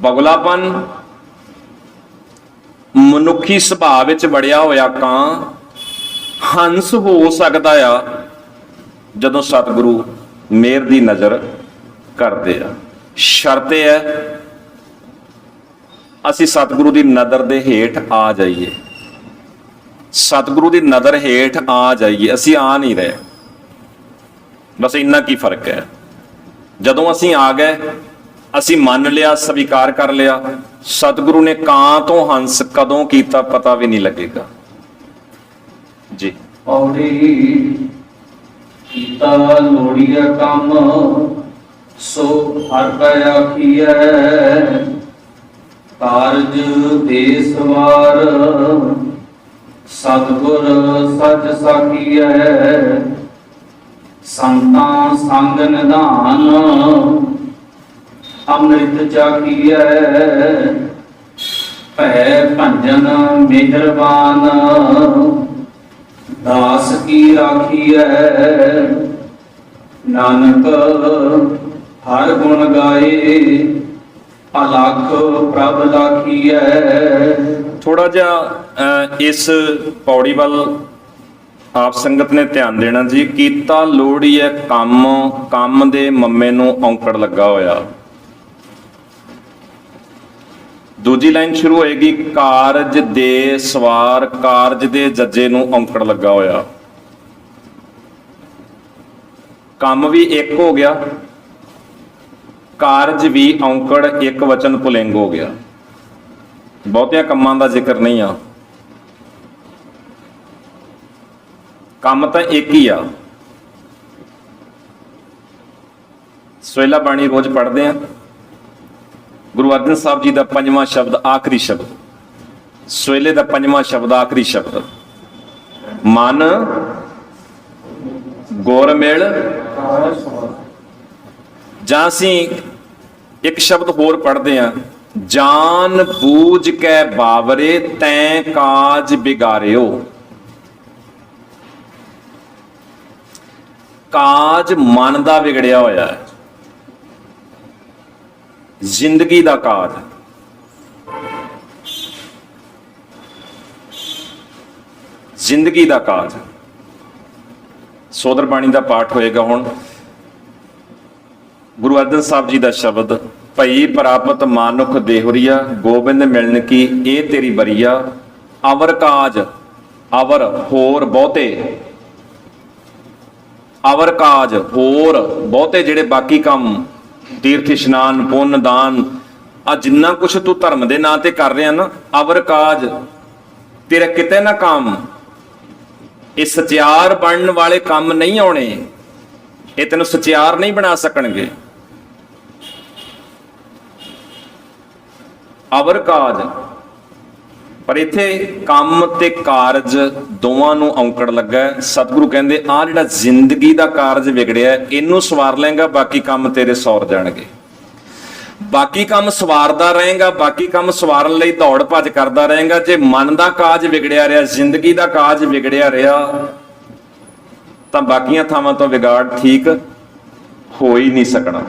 ਬਗਲਾਪਨ ਮਨੁੱਖੀ ਸੁਭਾਅ ਵਿੱਚ ਵੜਿਆ ਹੋਇਆ ਕਾਂ ਹੰਸ ਹੋ ਸਕਦਾ ਆ ਜਦੋਂ ਸਤਿਗੁਰੂ ਮਿਹਰ ਦੀ ਨਜ਼ਰ ਕਰਦੇ ਆ। ਸ਼ਰਤ ਇਹ ਹੈ ਅਸੀਂ ਸਤਿਗੁਰੂ ਦੀ ਨਜ਼ਰ ਦੇ ਹੇਠ ਆ ਜਾਈਏ, ਸਤਿਗੁਰੂ ਦੀ ਨਜ਼ਰ ਹੇਠ ਆ ਜਾਈਏ। ਅਸੀਂ ਆ ਨਹੀਂ ਰਹੇ, ਬਸ ਇੰਨਾ ਕੀ ਫਰਕ ਹੈ। ਜਦੋਂ ਅਸੀਂ ਆ ਗਏ, ਅਸੀਂ ਮੰਨ ਲਿਆ, ਸਵੀਕਾਰ ਕਰ ਲਿਆ, ਸਤਿਗੁਰੂ ਨੇ ਕਾਂ ਤੋਂ ਹੰਸ ਕਦੋਂ ਕੀਤਾ ਪਤਾ ਵੀ ਨਹੀਂ ਲੱਗੇਗਾ ਜੀ। ਔੜੀ ਕੀਤਾ ਲੋੜੀਆ ਕੰਮ, ਸੋ ਹਰ ਕਾ ਆਖੀਐ, ਕਾਰਜ ਦੇ ਸਵਾਰ ਸਤਿਗੁਰ ਸਚ ਸਾਖੀਐ, ਸੰਤਾਂ ਸੰਗ ਨਿਧਾਨ ਅੰਮ੍ਰਿਤ ਚਾਖੀਐ, ਭੈ ਭੰਜਨ ਮਿਹਰਬਾਨ ਦਾਸ ਕੀ ਰਾਖੀਐ, ਨਾਨਕ ਹਰ ਗੁਣ ਗਾਏ ਅਲਖ ਪ੍ਰਭ ਲਾਖੀਐ। ਥੋੜਾ ਜਿਹਾ ਇਸ ਪੌੜੀ ਵੱਲ ਆਪ ਸੰਗਤ ਨੇ ਧਿਆਨ ਦੇਣਾ ਜੀ। ਕੀਤਾ ਲੋੜੀ ਹੈ ਕੰਮ, ਕੰਮ ਦੇ ਮੰਮੇ ਨੂੰ ਔਂਕੜ ਲੱਗਾ ਹੋਇਆ। ਦੂਜੀ ਲਾਈਨ ਸ਼ੁਰੂ ਹੋਏਗੀ, ਕਾਰਜ ਦੇ ਸਵਾਰ, ਕਾਰਜ ਦੇ ਜੱਜੇ ਨੂੰ ਔਂਕੜ ਲੱਗਾ ਹੋਇਆ। ਕੰਮ ਵੀ ਇੱਕ ਹੋ ਗਿਆ, ਕਾਰਜ ਵੀ ਔਂਕੜ ਇੱਕ ਵਚਨ ਪੁਲਿੰਗ ਹੋ ਗਿਆ। ਬਹੁਤਿਆਂ ਕੰਮਾਂ ਦਾ ਜ਼ਿਕਰ ਨਹੀਂ ਆ, ਕੰਮ ਤਾਂ ਇੱਕ ਹੀ ਆ। ਸੋਹਿਲਾ ਬਾਣੀ ਰੋਜ਼ ਪੜ੍ਹਦੇ ਆ। ਗੁਰੂ ਅਰਜਨ ਸਾਹਿਬ ਜੀ ਦਾ ਪੰਜਵਾਂ ਸ਼ਬਦ ਆਖਰੀ ਸ਼ਬਦ, ਸੋਹਿਲੇ ਦਾ ਪੰਜਵਾਂ ਸ਼ਬਦ ਆਖਰੀ ਸ਼ਬਦ, ਮਨ ਗੁਰ ਮਿਲ। ਜਾਂ ਅਸੀਂ ਇੱਕ ਸ਼ਬਦ ਹੋਰ ਪੜ੍ਹਦੇ ਆ, ਜਾਨ ਬੂਝ ਕੇ ਬਾਵਰੇ ਤੈਂ ਕਾਜ ਬਿਗਾਰਿਓ। ਕਾਜ ਮਨ ਦਾ ਵਿਗੜਿਆ ਹੋਇਆ ਹੈ, ਜ਼ਿੰਦਗੀ ਦਾ ਕਾਜ। ਜ਼ਿੰਦਗੀ ਦਾ ਕਾਜ। ਸੋਦਰ ਬਾਣੀ ਦਾ ਪਾਠ ਹੋਏਗਾ ਹੁਣ। ਗੁਰੂ ਅਰਜਨ ਸਾਹਿਬ ਜੀ ਦਾ ਸ਼ਬਦ, ਭਈ ਪ੍ਰਾਪਤ ਮਾਨੁਖ ਦੇਹੁਰੀਆ, ਗੋਬਿੰਦ ਮਿਲਣ ਕੀ ਇਹ ਤੇਰੀ ਬਰੀਆ। ਅਵਰ ਕਾਜ, ਅਵਰ ਹੋਰ ਬਹੁਤੇ, ਅਵਰ ਕਾਜ ਹੋਰ ਬਹੁਤੇ ਜਿਹੜੇ ਬਾਕੀ ਕੰਮ, ਤੀਰਥ ਇਸ਼ਨਾਨ, ਪੁੰਨ, ਦਾਨ, ਆ ਜਿੰਨਾ ਕੁਛ ਤੂੰ ਧਰਮ ਦੇ ਨਾਂ ਤੇ ਕਰ ਰਿਹਾ ਨਾ, ਅਵਰ ਕਾਜ ਤੇਰਾ ਕਿਤੇ ਨਾ ਕੰਮ। ਇਹ ਸਚਿਆਰ ਬਣਨ ਵਾਲੇ ਕੰਮ ਨਹੀਂ ਆਉਣੇ, ਇਹ ਤੈਨੂੰ ਸਚਿਆਰ ਨਹੀਂ ਬਣਾ ਸਕਣਗੇ। ਅਵਰ ਕਾਜ, ਪਰ ਇੱਥੇ ਕੰਮ ਤੇ ਕਾਰਜ ਦੋਵਾਂ ਨੂੰ ਔਂਕੜ ਲੱਗਾ। ਸਤਿਗੁਰੂ ਕਹਿੰਦੇ ਆਹ ਜਿਹੜਾ ਜ਼ਿੰਦਗੀ ਦਾ ਕਾਰਜ ਵਿਗੜਿਆ, ਇਹਨੂੰ ਸਵਾਰ ਲਏਗਾ, ਬਾਕੀ ਕੰਮ ਤੇਰੇ ਸੌਰ ਜਾਣਗੇ। ਬਾਕੀ ਕੰਮ ਸਵਾਰਦਾ ਰਹੇਗਾ, ਬਾਕੀ ਕੰਮ ਸਵਾਰਨ ਲਈ ਦੌੜ ਭੱਜ ਕਰਦਾ ਰਹੇਗਾ। ਜੇ ਮਨ ਦਾ ਕਾਜ ਵਿਗੜਿਆ ਰਿਹਾ, ਜ਼ਿੰਦਗੀ ਦਾ ਕਾਜ ਵਿਗੜਿਆ ਰਿਹਾ, ਤਾਂ ਬਾਕੀਆਂ ਥਾਵਾਂ ਤੋਂ ਵਿਗਾੜ ਠੀਕ ਹੋ ਹੀ ਨਹੀਂ ਸਕਣਾ।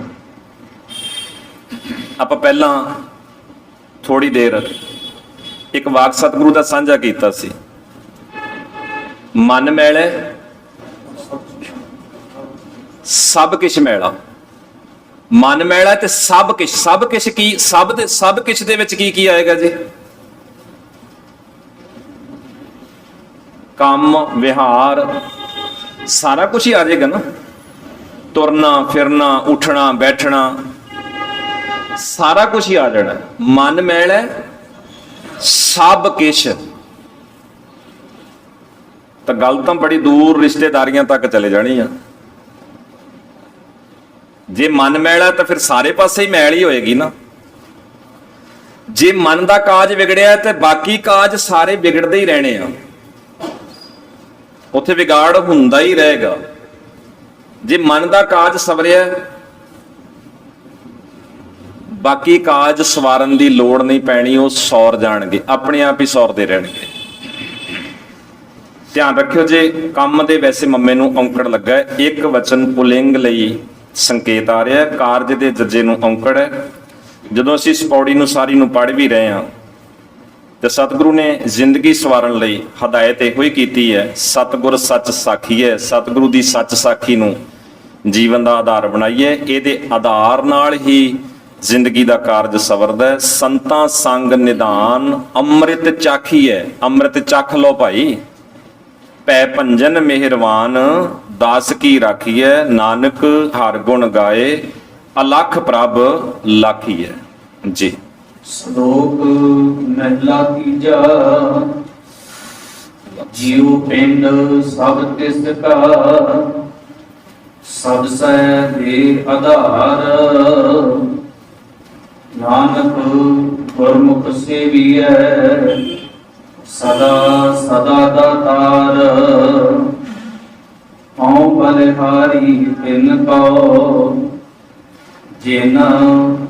ਆਪਾਂ ਪਹਿਲਾਂ ਥੋੜੀ ਦੇਰ ਇੱਕ ਵਾਕ ਸਤਿਗੁਰੂ ਦਾ ਸਾਂਝਾ ਕੀਤਾ ਸੀ, ਮਨ ਮੈਲੇ ਸਭ ਕਿਛ ਮੈਲਾ। ਮਨ ਮੈਲਾ ਤੇ ਸਭ ਕਿਛ, ਸਭ ਕਿਛ ਕੀ, ਸਭ ਕਿਛ ਦੇ ਵਿੱਚ ਕੀ ਕੀ ਆਏਗਾ ਜੀ? ਕੰਮ, ਵਿਹਾਰ, ਸਾਰਾ ਕੁਝ ਹੀ ਆ ਜਾਏਗਾ ਨਾ। ਤੁਰਨਾ ਫਿਰਨਾ, ਉੱਠਣਾ ਬੈਠਣਾ, ਸਾਰਾ ਕੁਝ ਹੀ ਆ ਜਾਣਾ। ਮਨ ਮੈਲਾ ਸਭ ਕਿਛ, ਤਾਂ ਗੱਲ ਤਾਂ ਬੜੀ ਦੂਰ ਰਿਸ਼ਤੇਦਾਰੀਆਂ ਤੱਕ ਚਲੇ ਜਾਣੀ ਆ। ਜੇ ਮਨ ਮੈਲਾ ਤਾਂ ਫਿਰ ਸਾਰੇ ਪਾਸੇ ਹੀ ਮੈਲ ਹੀ ਹੋਏਗੀ ਨਾ। ਜੇ ਮਨ ਦਾ ਕਾਜ ਵਿਗੜਿਆ ਤੇ ਬਾਕੀ ਕਾਜ ਸਾਰੇ ਵਿਗੜਦੇ ਹੀ ਰਹਿਣੇ ਆ, ਉੱਥੇ ਵਿਗਾੜ ਹੁੰਦਾ ਹੀ ਰਹੇਗਾ। ਜੇ ਮਨ ਦਾ ਕਾਜ ਸਵਰਿਆ, ਬਾਕੀ ਕਾਜ ਸਵਾਰਨ ਦੀ ਲੋੜ ਨਹੀਂ ਪੈਣੀ, ਉਹ ਸੌਰ ਜਾਣਗੇ, ਆਪਣੇ ਆਪ ਹੀ ਸੌਰਦੇ ਰਹਿਣਗੇ। ਧਿਆਨ ਰੱਖਿਓ, ਜੇ ਕੰਮ ਦੇ ਵੈਸੇ ਮੰਮੇ ਨੂੰ ਔਂਕੜ ਲੱਗਾ, ਇੱਕ ਵਚਨ ਪੁਲਿੰਗ ਲਈ ਸੰਕੇਤ ਆ ਰਿਹਾ, ਕਾਰਜ ਦੇ ਜੱਜੇ ਨੂੰ ਔਂਕੜ ਹੈ। ਜਦੋਂ ਅਸੀਂ ਇਸ ਪੌੜੀ ਨੂੰ ਸਾਰੀ ਨੂੰ ਪੜ੍ਹ ਵੀ ਰਹੇ ਹਾਂ ਤੇ ਸਤਿਗੁਰੂ ਨੇ ਜ਼ਿੰਦਗੀ ਸਵਾਰਨ ਲਈ ਹਦਾਇਤ ਇਹੋ ਹੀ ਕੀਤੀ ਹੈ, ਸਤਿਗੁਰ ਸੱਚ ਸਾਖੀ ਹੈ। ਸਤਿਗੁਰੂ ਦੀ ਸੱਚ ਸਾਖੀ ਨੂੰ ਜੀਵਨ ਦਾ ਆਧਾਰ ਬਣਾਈਏ, ਇਹਦੇ ਆਧਾਰ ਨਾਲ ਹੀ ਜ਼ਿੰਦਗੀ ਦਾ ਕਾਰਜ ਸਵਰਦਾ ਹੈ। ਸੰਤਾਂ ਸੰਗ ਨਿਧਾਨ ਅੰਮ੍ਰਿਤ ਚਾਖੀ ਹੈ, ਅੰਮ੍ਰਿਤ ਚੱਖ ਲੋ ਭਾਈ। ਪੈ ਭੰਜਨ ਮਿਹਰਵਾਨ ਦਾਸ ਕੀ ਰਾਖੀਐ, ਨਾਨਕ ਹਰ ਗੁਣ ਗਾਏ ਅਲਖ ਪ੍ਰਭ ਲਾਖੀਐ ਜੀ। ਸ਼ਲੋਕ ਮਹਿਲਾ ਤੀਜਾ। ਜੀਉ ਪਿੰਡ ਸਭ ਤਿਸ ਕਾ, ਸਭ ਸੈ ਦੇ ਆਧਾਰ। ਨਾਨਕ ਗੁਰਮੁਖ ਸੇਵੀਐ, ਸਦਾ ਸਦਾ ਦਾਤਾਰ। ਹਉ ਬਲਿਹਾਰੀ ਤਿਨ ਕੋ, ਜਿਨ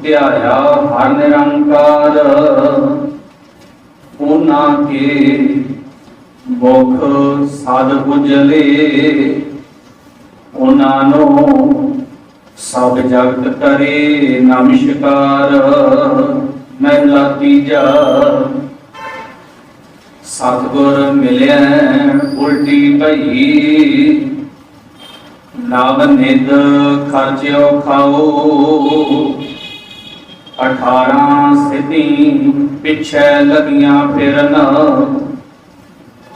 ਧਿਆਇਆ ਹਰ ਨਿਰੰਕਾਰ। ਉਹਨਾਂ ਕੇ ਮੁਖ ਸਾਧ ਉਜਲੇ, ਉਹਨਾਂ ਨੂੰ ਸਭ ਜਗਤ ਕਰੇ ਨਮਸਕਾਰ। ਮਹਿਲਾ ਤੀਜਾ। ਸਤਿਗੁਰ ਮਿਲਿਆ ਉਲਟੀ ਭਈ, ਨਾਮ ਨਿਦ ਖਰਚਿਓ ਖਾਓ। 18 ਸਿੱਧੀ ਪਿੱਛੇ ਲਗੀਆਂ ਫਿਰਨ,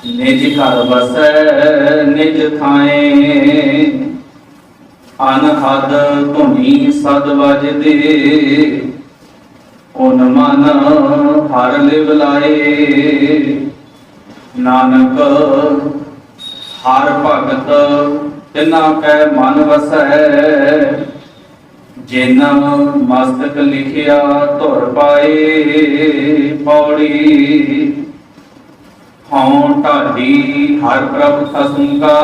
ਨਿਜ ਘਰ ਵਸੈ ਨਿਜ ਥਾਏ। ਅਨਹਦ ਧੁਨੀ ਸਦ ਵਜਦੇ, ਓਨ ਮਨ ਹਰ ਲਿਵ ਲਾਏ। ਨਾਨਕ ਹਰ ਭਗਤ ਤਿਨਾ ਕੈ ਮਨ ਵਸੈ, ਜਿਨ ਮਸਤਕ ਲਿਖਿਆ ਧੁਰ ਪਾਏ। ਪੌੜੀ। ਹਉ ਢਾਡੀ ਹਰ ਪ੍ਰਭ ਖਸਮ ਕਾ,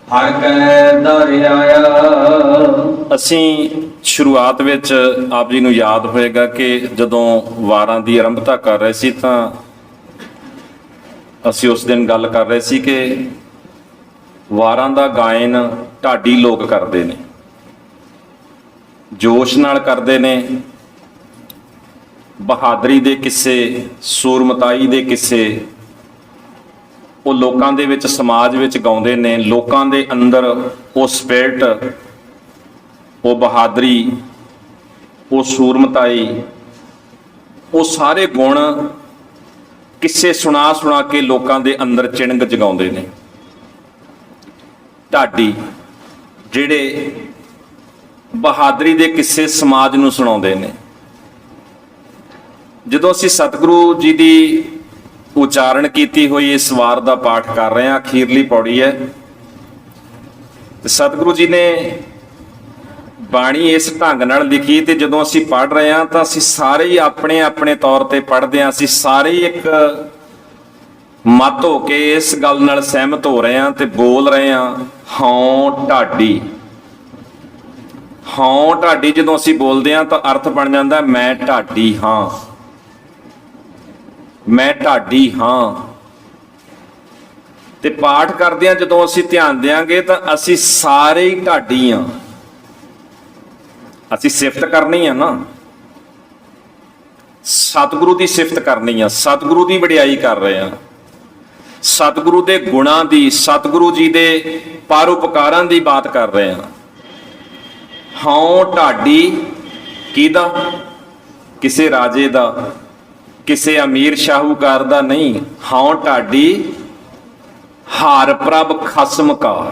ਹਰ ਕੈ ਦਰ ਆਇਆ। ਅਸੀਂ ਸ਼ੁਰੂਆਤ ਵਿੱਚ ਆਪ ਜੀ ਨੂੰ ਯਾਦ ਹੋਏਗਾ ਕਿ ਜਦੋਂ ਵਾਰਾਂ ਦੀ ਆਰੰਭਤਾ ਕਰ ਰਹੇ ਸੀ ਤਾਂ ਅਸੀਂ ਉਸ ਦਿਨ ਗੱਲ ਕਰ ਰਹੇ ਸੀ ਕਿ ਵਾਰਾਂ ਦਾ ਗਾਇਨ ਢਾਡੀ ਲੋਕ ਕਰਦੇ ਨੇ, ਜੋਸ਼ ਨਾਲ ਕਰਦੇ ਨੇ। ਬਹਾਦਰੀ ਦੇ ਕਿੱਸੇ, ਸੂਰਮਤਾਈ ਦੇ ਕਿੱਸੇ ਉਹ ਲੋਕਾਂ ਦੇ ਵਿੱਚ, ਸਮਾਜ ਵਿੱਚ ਗਾਉਂਦੇ ਨੇ। ਲੋਕਾਂ ਦੇ ਅੰਦਰ ਉਹ ਸਪਿਰਿਟ, ਉਹ ਬਹਾਦਰੀ, ਉਹ ਸੂਰਮਤਾਈ, ਉਹ ਸਾਰੇ ਗੁਣ ਕਿੱਸੇ ਸੁਣਾ ਸੁਣਾ ਕੇ ਲੋਕਾਂ ਦੇ ਅੰਦਰ ਚਿਣਗ ਜਗਾਉਂਦੇ ਨੇ। ਢਾਡੀ ਜਿਹੜੇ ਬਹਾਦਰੀ ਦੇ ਕਿੱਸੇ ਸਮਾਜ ਨੂੰ ਸੁਣਾਉਂਦੇ ਨੇ। ਜਦੋਂ ਅਸੀਂ ਸਤਿਗੁਰੂ ਜੀ ਦੀ ਉਚਾਰਨ ਕੀਤੀ ਹੋਈ ਇਸ ਵਾਰ ਦਾ ਪਾਠ ਕਰ ਰਹੇ ਹਾਂ, ਅਖੀਰਲੀ ਪੌੜੀ ਹੈ, ਤੇ ਸਤਿਗੁਰੂ ਜੀ ਨੇ ਬਾਣੀ ਇਸ ਢੰਗ ਨਾਲ ਲਿਖੀ, ਤੇ ਜਦੋਂ ਅਸੀਂ ਪੜ੍ਹ ਰਹੇ ਹਾਂ ਤਾਂ ਅਸੀਂ ਸਾਰੇ ਹੀ ਆਪਣੇ ਆਪਣੇ ਤੌਰ ਤੇ ਪੜ੍ਹਦੇ ਹਾਂ। ਅਸੀਂ ਸਾਰੇ ਹੀ ਇੱਕ ਮਤ ਹੋ ਕੇ ਇਸ ਗੱਲ ਨਾਲ ਸਹਿਮਤ ਹੋ ਰਹੇ ਹਾਂ ਤੇ ਬੋਲ ਰਹੇ ਹਾਂ, ਹਉ ਢਾਡੀ। ਹਉ ਢਾਡੀ ਜਦੋਂ ਅਸੀਂ ਬੋਲਦੇ ਹਾਂ ਤਾਂ ਅਰਥ ਬਣ ਜਾਂਦਾ ਮੈਂ ਢਾਡੀ ਹਾਂ, ਮੈਂ ਢਾਡੀ ਹਾਂ। ਤੇ ਪਾਠ ਕਰਦੇ ਹਾਂ ਜਦੋਂ ਅਸੀਂ ਧਿਆਨ ਦਿਆਂਗੇ ਤਾਂ ਅਸੀਂ ਸਾਰੇ ਹੀ ਢਾਡੀ ਹਾਂ। ਅਸੀਂ ਸਿਫਤ ਕਰਨੀ ਆ ਨਾ, ਸਤਿਗੁਰੂ ਦੀ ਸਿਫਤ ਕਰਨੀ ਆ, ਸਤਿਗੁਰੂ ਦੀ ਵਡਿਆਈ ਕਰ ਰਹੇ ਆ, ਸਤਿਗੁਰੂ ਦੇ ਗੁਣਾਂ ਦੀ, ਸਤਿਗੁਰੂ ਜੀ ਦੇ ਪਰਉਪਕਾਰਾਂ ਦੀ ਬਾਤ ਕਰ ਰਹੇ ਆ। ਹਉ ਢਾਡੀ ਕਿਹਦਾ? ਕਿਸੇ ਰਾਜੇ ਦਾ, ਕਿਸੇ ਅਮੀਰ ਸ਼ਾਹੂਕਾਰ ਦਾ ਨਹੀਂ। ਹਉ ਢਾਡੀ ਹਰ ਪ੍ਰਭ ਖਸਮ ਕਾ।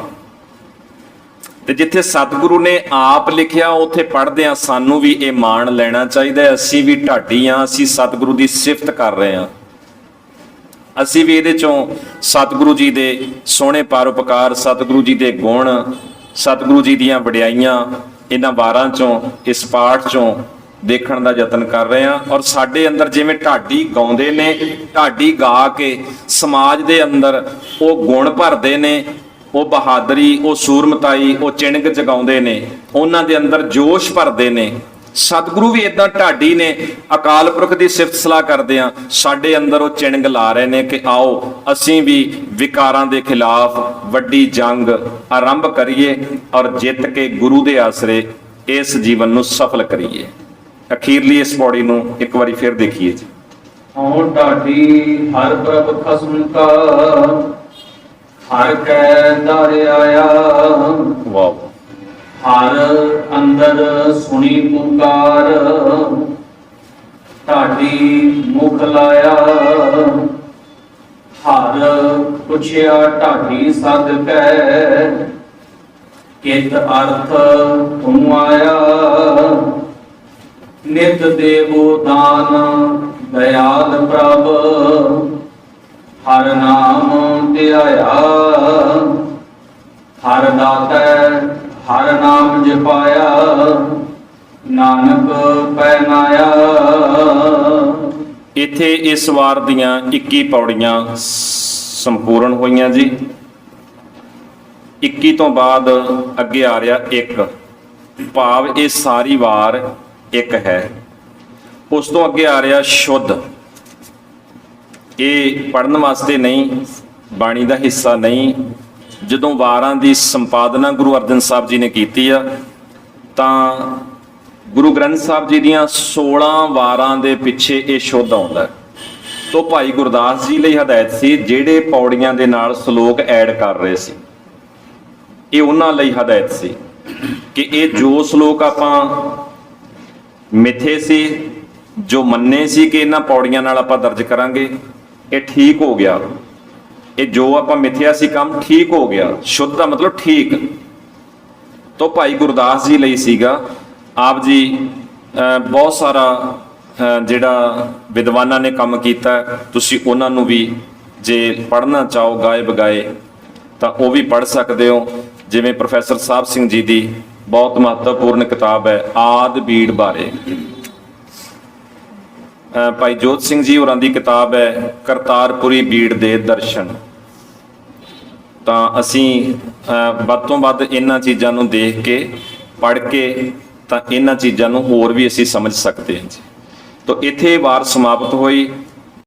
ਤੇ ਜਿੱਥੇ ਸਤਿਗੁਰੂ ਨੇ ਆਪ ਲਿਖਿਆ ਉੱਥੇ ਪੜ੍ਹਦੇ ਆ ਸਾਨੂੰ ਵੀ ਇਹ ਮਾਣ ਲੈਣਾ ਚਾਹੀਦਾ ਹੈ। ਅਸੀਂ ਵੀ ਢਾਡੀ ਹਾਂ, ਅਸੀਂ ਸਤਿਗੁਰੂ ਦੀ ਸਿਫਤ ਕਰ ਰਹੇ ਹਾਂ। ਅਸੀਂ ਵੀ ਇਹਦੇ ਚੋਂ ਸਤਿਗੁਰੂ ਜੀ ਦੇ ਸੋਹਣੇ ਪਰਉਪਕਾਰ, ਸਤਿਗੁਰੂ ਜੀ ਦੇ ਗੁਣ, ਸਤਿਗੁਰੂ ਜੀ ਦੀਆਂ ਵਡਿਆਈਆਂ ਇਹਨਾਂ ਵਾਰਾਂ ਚੋਂ, ਇਸ ਪਾਠ ਚੋਂ ਦੇਖਣ ਦਾ ਯਤਨ ਕਰ ਰਹੇ ਹਾਂ। ਔਰ ਸਾਡੇ ਅੰਦਰ ਜਿਵੇਂ ਢਾਡੀ ਗਾਉਂਦੇ ਨੇ, ਢਾਡੀ ਗਾ ਕੇ ਸਮਾਜ ਦੇ ਅੰਦਰ ਉਹ ਗੁਣ ਭਰਦੇ ਨੇ, ਉਹ ਬਹਾਦਰੀ, ਉਹ ਸੂਰਮਤਾਈ, ਉਹ ਚਿਣਗ ਜਗਾਉਂਦੇ ਨੇ, ਉਹਨਾਂ ਦੇ ਅੰਦਰ ਜੋਸ਼ ਭਰਦੇ ਨੇ। ਸਤਿਗੁਰੂ ਵੀ ਇਦਾਂ ਢਾਡੀ ਨੇ, ਅਕਾਲ ਪੁਰਖ ਦੀ ਸਿਫਤ ਸਲਾਹ ਕਰਦੇ ਆ, ਸਾਡੇ ਅੰਦਰ ਉਹ ਚਿਣਗ ਲਾ ਰਹੇ ਨੇ ਕਿ ਆਓ ਅਸੀਂ ਵੀ ਵਿਕਾਰਾਂ ਦੇ ਖਿਲਾਫ ਵੱਡੀ ਜੰਗ ਆਰੰਭ ਕਰੀਏ ਔਰ ਜਿੱਤ ਕੇ ਗੁਰੂ ਦੇ ਆਸਰੇ ਇਸ ਜੀਵਨ ਨੂੰ ਸਫਲ ਕਰੀਏ। ਅਖੀਰਲੀ ਇਸ ਪੌੜੀ ਨੂੰ ਇੱਕ ਵਾਰੀ ਫਿਰ ਦੇਖੀਏ ਜੀ। ਹਉ ਢਾਡੀ ਹਰ ਪ੍ਰਭ ਖਸਮ ਕਾ, ਹਰ ਕੈ ਦਰ ਆਇਆ। ਵਾਹ। ਹਰ ਅੰਦਰ ਸੁਣੀ ਪੁਕਾਰ, ਢਾਡੀ ਮੁਖ ਲਾਇਆ। ਹਰ ਪੁੱਛਿਆ ਢਾਡੀ ਸਦ ਕੈ, ਕਿਤ ਅਰਥ ਤੁਮ ਆਇਆ। ਨਿਤ ਦੇਵੋ ਦਾਨ ਦਇਆਲ ਪ੍ਰਭ, ਹਰ ਨਾਮ ਧਿਆਇਆ। ਹਰ ਦਾਤੈ ਹਰ ਨਾਮ ਜਪਾਇਆ, ਨਾਨਕ ਪੈ ਨਾਇਆ। ਇੱਥੇ ਇਸ ਵਾਰ ਦੀਆਂ 21 ਪੌੜੀਆਂ ਸੰਪੂਰਨ ਹੋਈਆਂ ਜੀ। 21 ਤੋਂ ਬਾਅਦ ਅੱਗੇ ਆ ਰਿਹਾ 1, ਭਾਵ ਇਹ ਸਾਰੀ ਵਾਰ ਇੱਕ ਹੈ। ਉਸ ਤੋਂ ਅੱਗੇ ਆ ਰਿਹਾ ਸ਼ੁੱਧ। ਇਹ ਪੜਨ ਵਾਸਤੇ ਨਹੀਂ, ਬਾਣੀ ਦਾ ਹਿੱਸਾ ਨਹੀਂ। ਜਦੋਂ ਵਾਰਾਂ ਦੀ ਸੰਪਾਦਨਾ ਗੁਰੂ ਅਰਜਨ ਸਾਹਿਬ ਜੀ ਨੇ ਕੀਤੀ ਆ, ਤਾਂ ਗੁਰੂ ਗ੍ਰੰਥ ਸਾਹਿਬ ਜੀ ਦੀਆਂ 16 ਵਾਰਾਂ ਦੇ ਪਿੱਛੇ ਇਹ ਸ਼ੁੱਧ ਆਉਂਦਾ। ਤੋਂ ਭਾਈ ਗੁਰਦਾਸ ਜੀ ਲਈ ਹਦਾਇਤ ਸੀ, ਜਿਹੜੇ ਪੌੜੀਆਂ ਦੇ ਨਾਲ ਸ਼ਲੋਕ ਐਡ ਕਰ ਰਹੇ ਸੀ, ਇਹ ਉਹਨਾਂ ਲਈ ਹਦਾਇਤ ਸੀ ਕਿ ਇਹ ਜੋ ਸ਼ਲੋਕ ਆਪਾਂ ਮਿੱਥੇ ਸੀ, ਜੋ ਮੰਨੇ ਸੀ ਕਿ ਇਹਨਾਂ ਪੌੜੀਆਂ ਨਾਲ ਆਪਾਂ ਦਰਜ ਕਰਾਂਗੇ, ਇਹ ਠੀਕ ਹੋ ਗਿਆ। ਇਹ ਜੋ ਆਪਾਂ ਮਿੱਥਿਆ ਸੀ ਕੰਮ ਠੀਕ ਹੋ ਗਿਆ। ਸ਼ੁੱਧ ਦਾ ਮਤਲਬ ਠੀਕ। ਤੋਂ ਭਾਈ ਗੁਰਦਾਸ ਜੀ ਲਈ ਸੀਗਾ। ਆਪ ਜੀ ਬਹੁਤ ਸਾਰਾ ਜਿਹੜਾ ਵਿਦਵਾਨਾਂ ਨੇ ਕੰਮ ਕੀਤਾ, ਤੁਸੀਂ ਉਹਨਾਂ ਨੂੰ ਵੀ ਜੇ ਪੜ੍ਹਨਾ ਚਾਹੋ ਗਾਏ ਬਗਾਏ ਤਾਂ ਉਹ ਵੀ ਪੜ੍ਹ ਸਕਦੇ ਹੋ। ਜਿਵੇਂ ਪ੍ਰੋਫੈਸਰ ਸਾਹਿਬ ਸਿੰਘ ਜੀ ਦੀ ਬਹੁਤ ਮਹੱਤਵਪੂਰਨ ਕਿਤਾਬ ਹੈ ਆਦਿ ਬੀੜ ਬਾਰੇ। ਭਾਈ ਜੋਤ ਸਿੰਘ ਜੀ ਹੋਰਾਂ ਦੀ ਕਿਤਾਬ ਹੈ ਕਰਤਾਰਪੁਰੀ ਬੀੜ ਦੇ ਦਰਸ਼ਨ। ਤਾਂ ਅਸੀਂ ਵੱਧ ਤੋਂ ਵੱਧ ਇਹਨਾਂ ਚੀਜ਼ਾਂ ਨੂੰ ਦੇਖ ਕੇ, ਪੜ੍ਹ ਕੇ, ਤਾਂ ਇਹਨਾਂ ਚੀਜ਼ਾਂ ਨੂੰ ਹੋਰ ਵੀ ਅਸੀਂ ਸਮਝ ਸਕਦੇ ਹਾਂ ਜੀ। ਤਾਂ ਇੱਥੇ ਵਾਰ ਸਮਾਪਤ ਹੋਈ।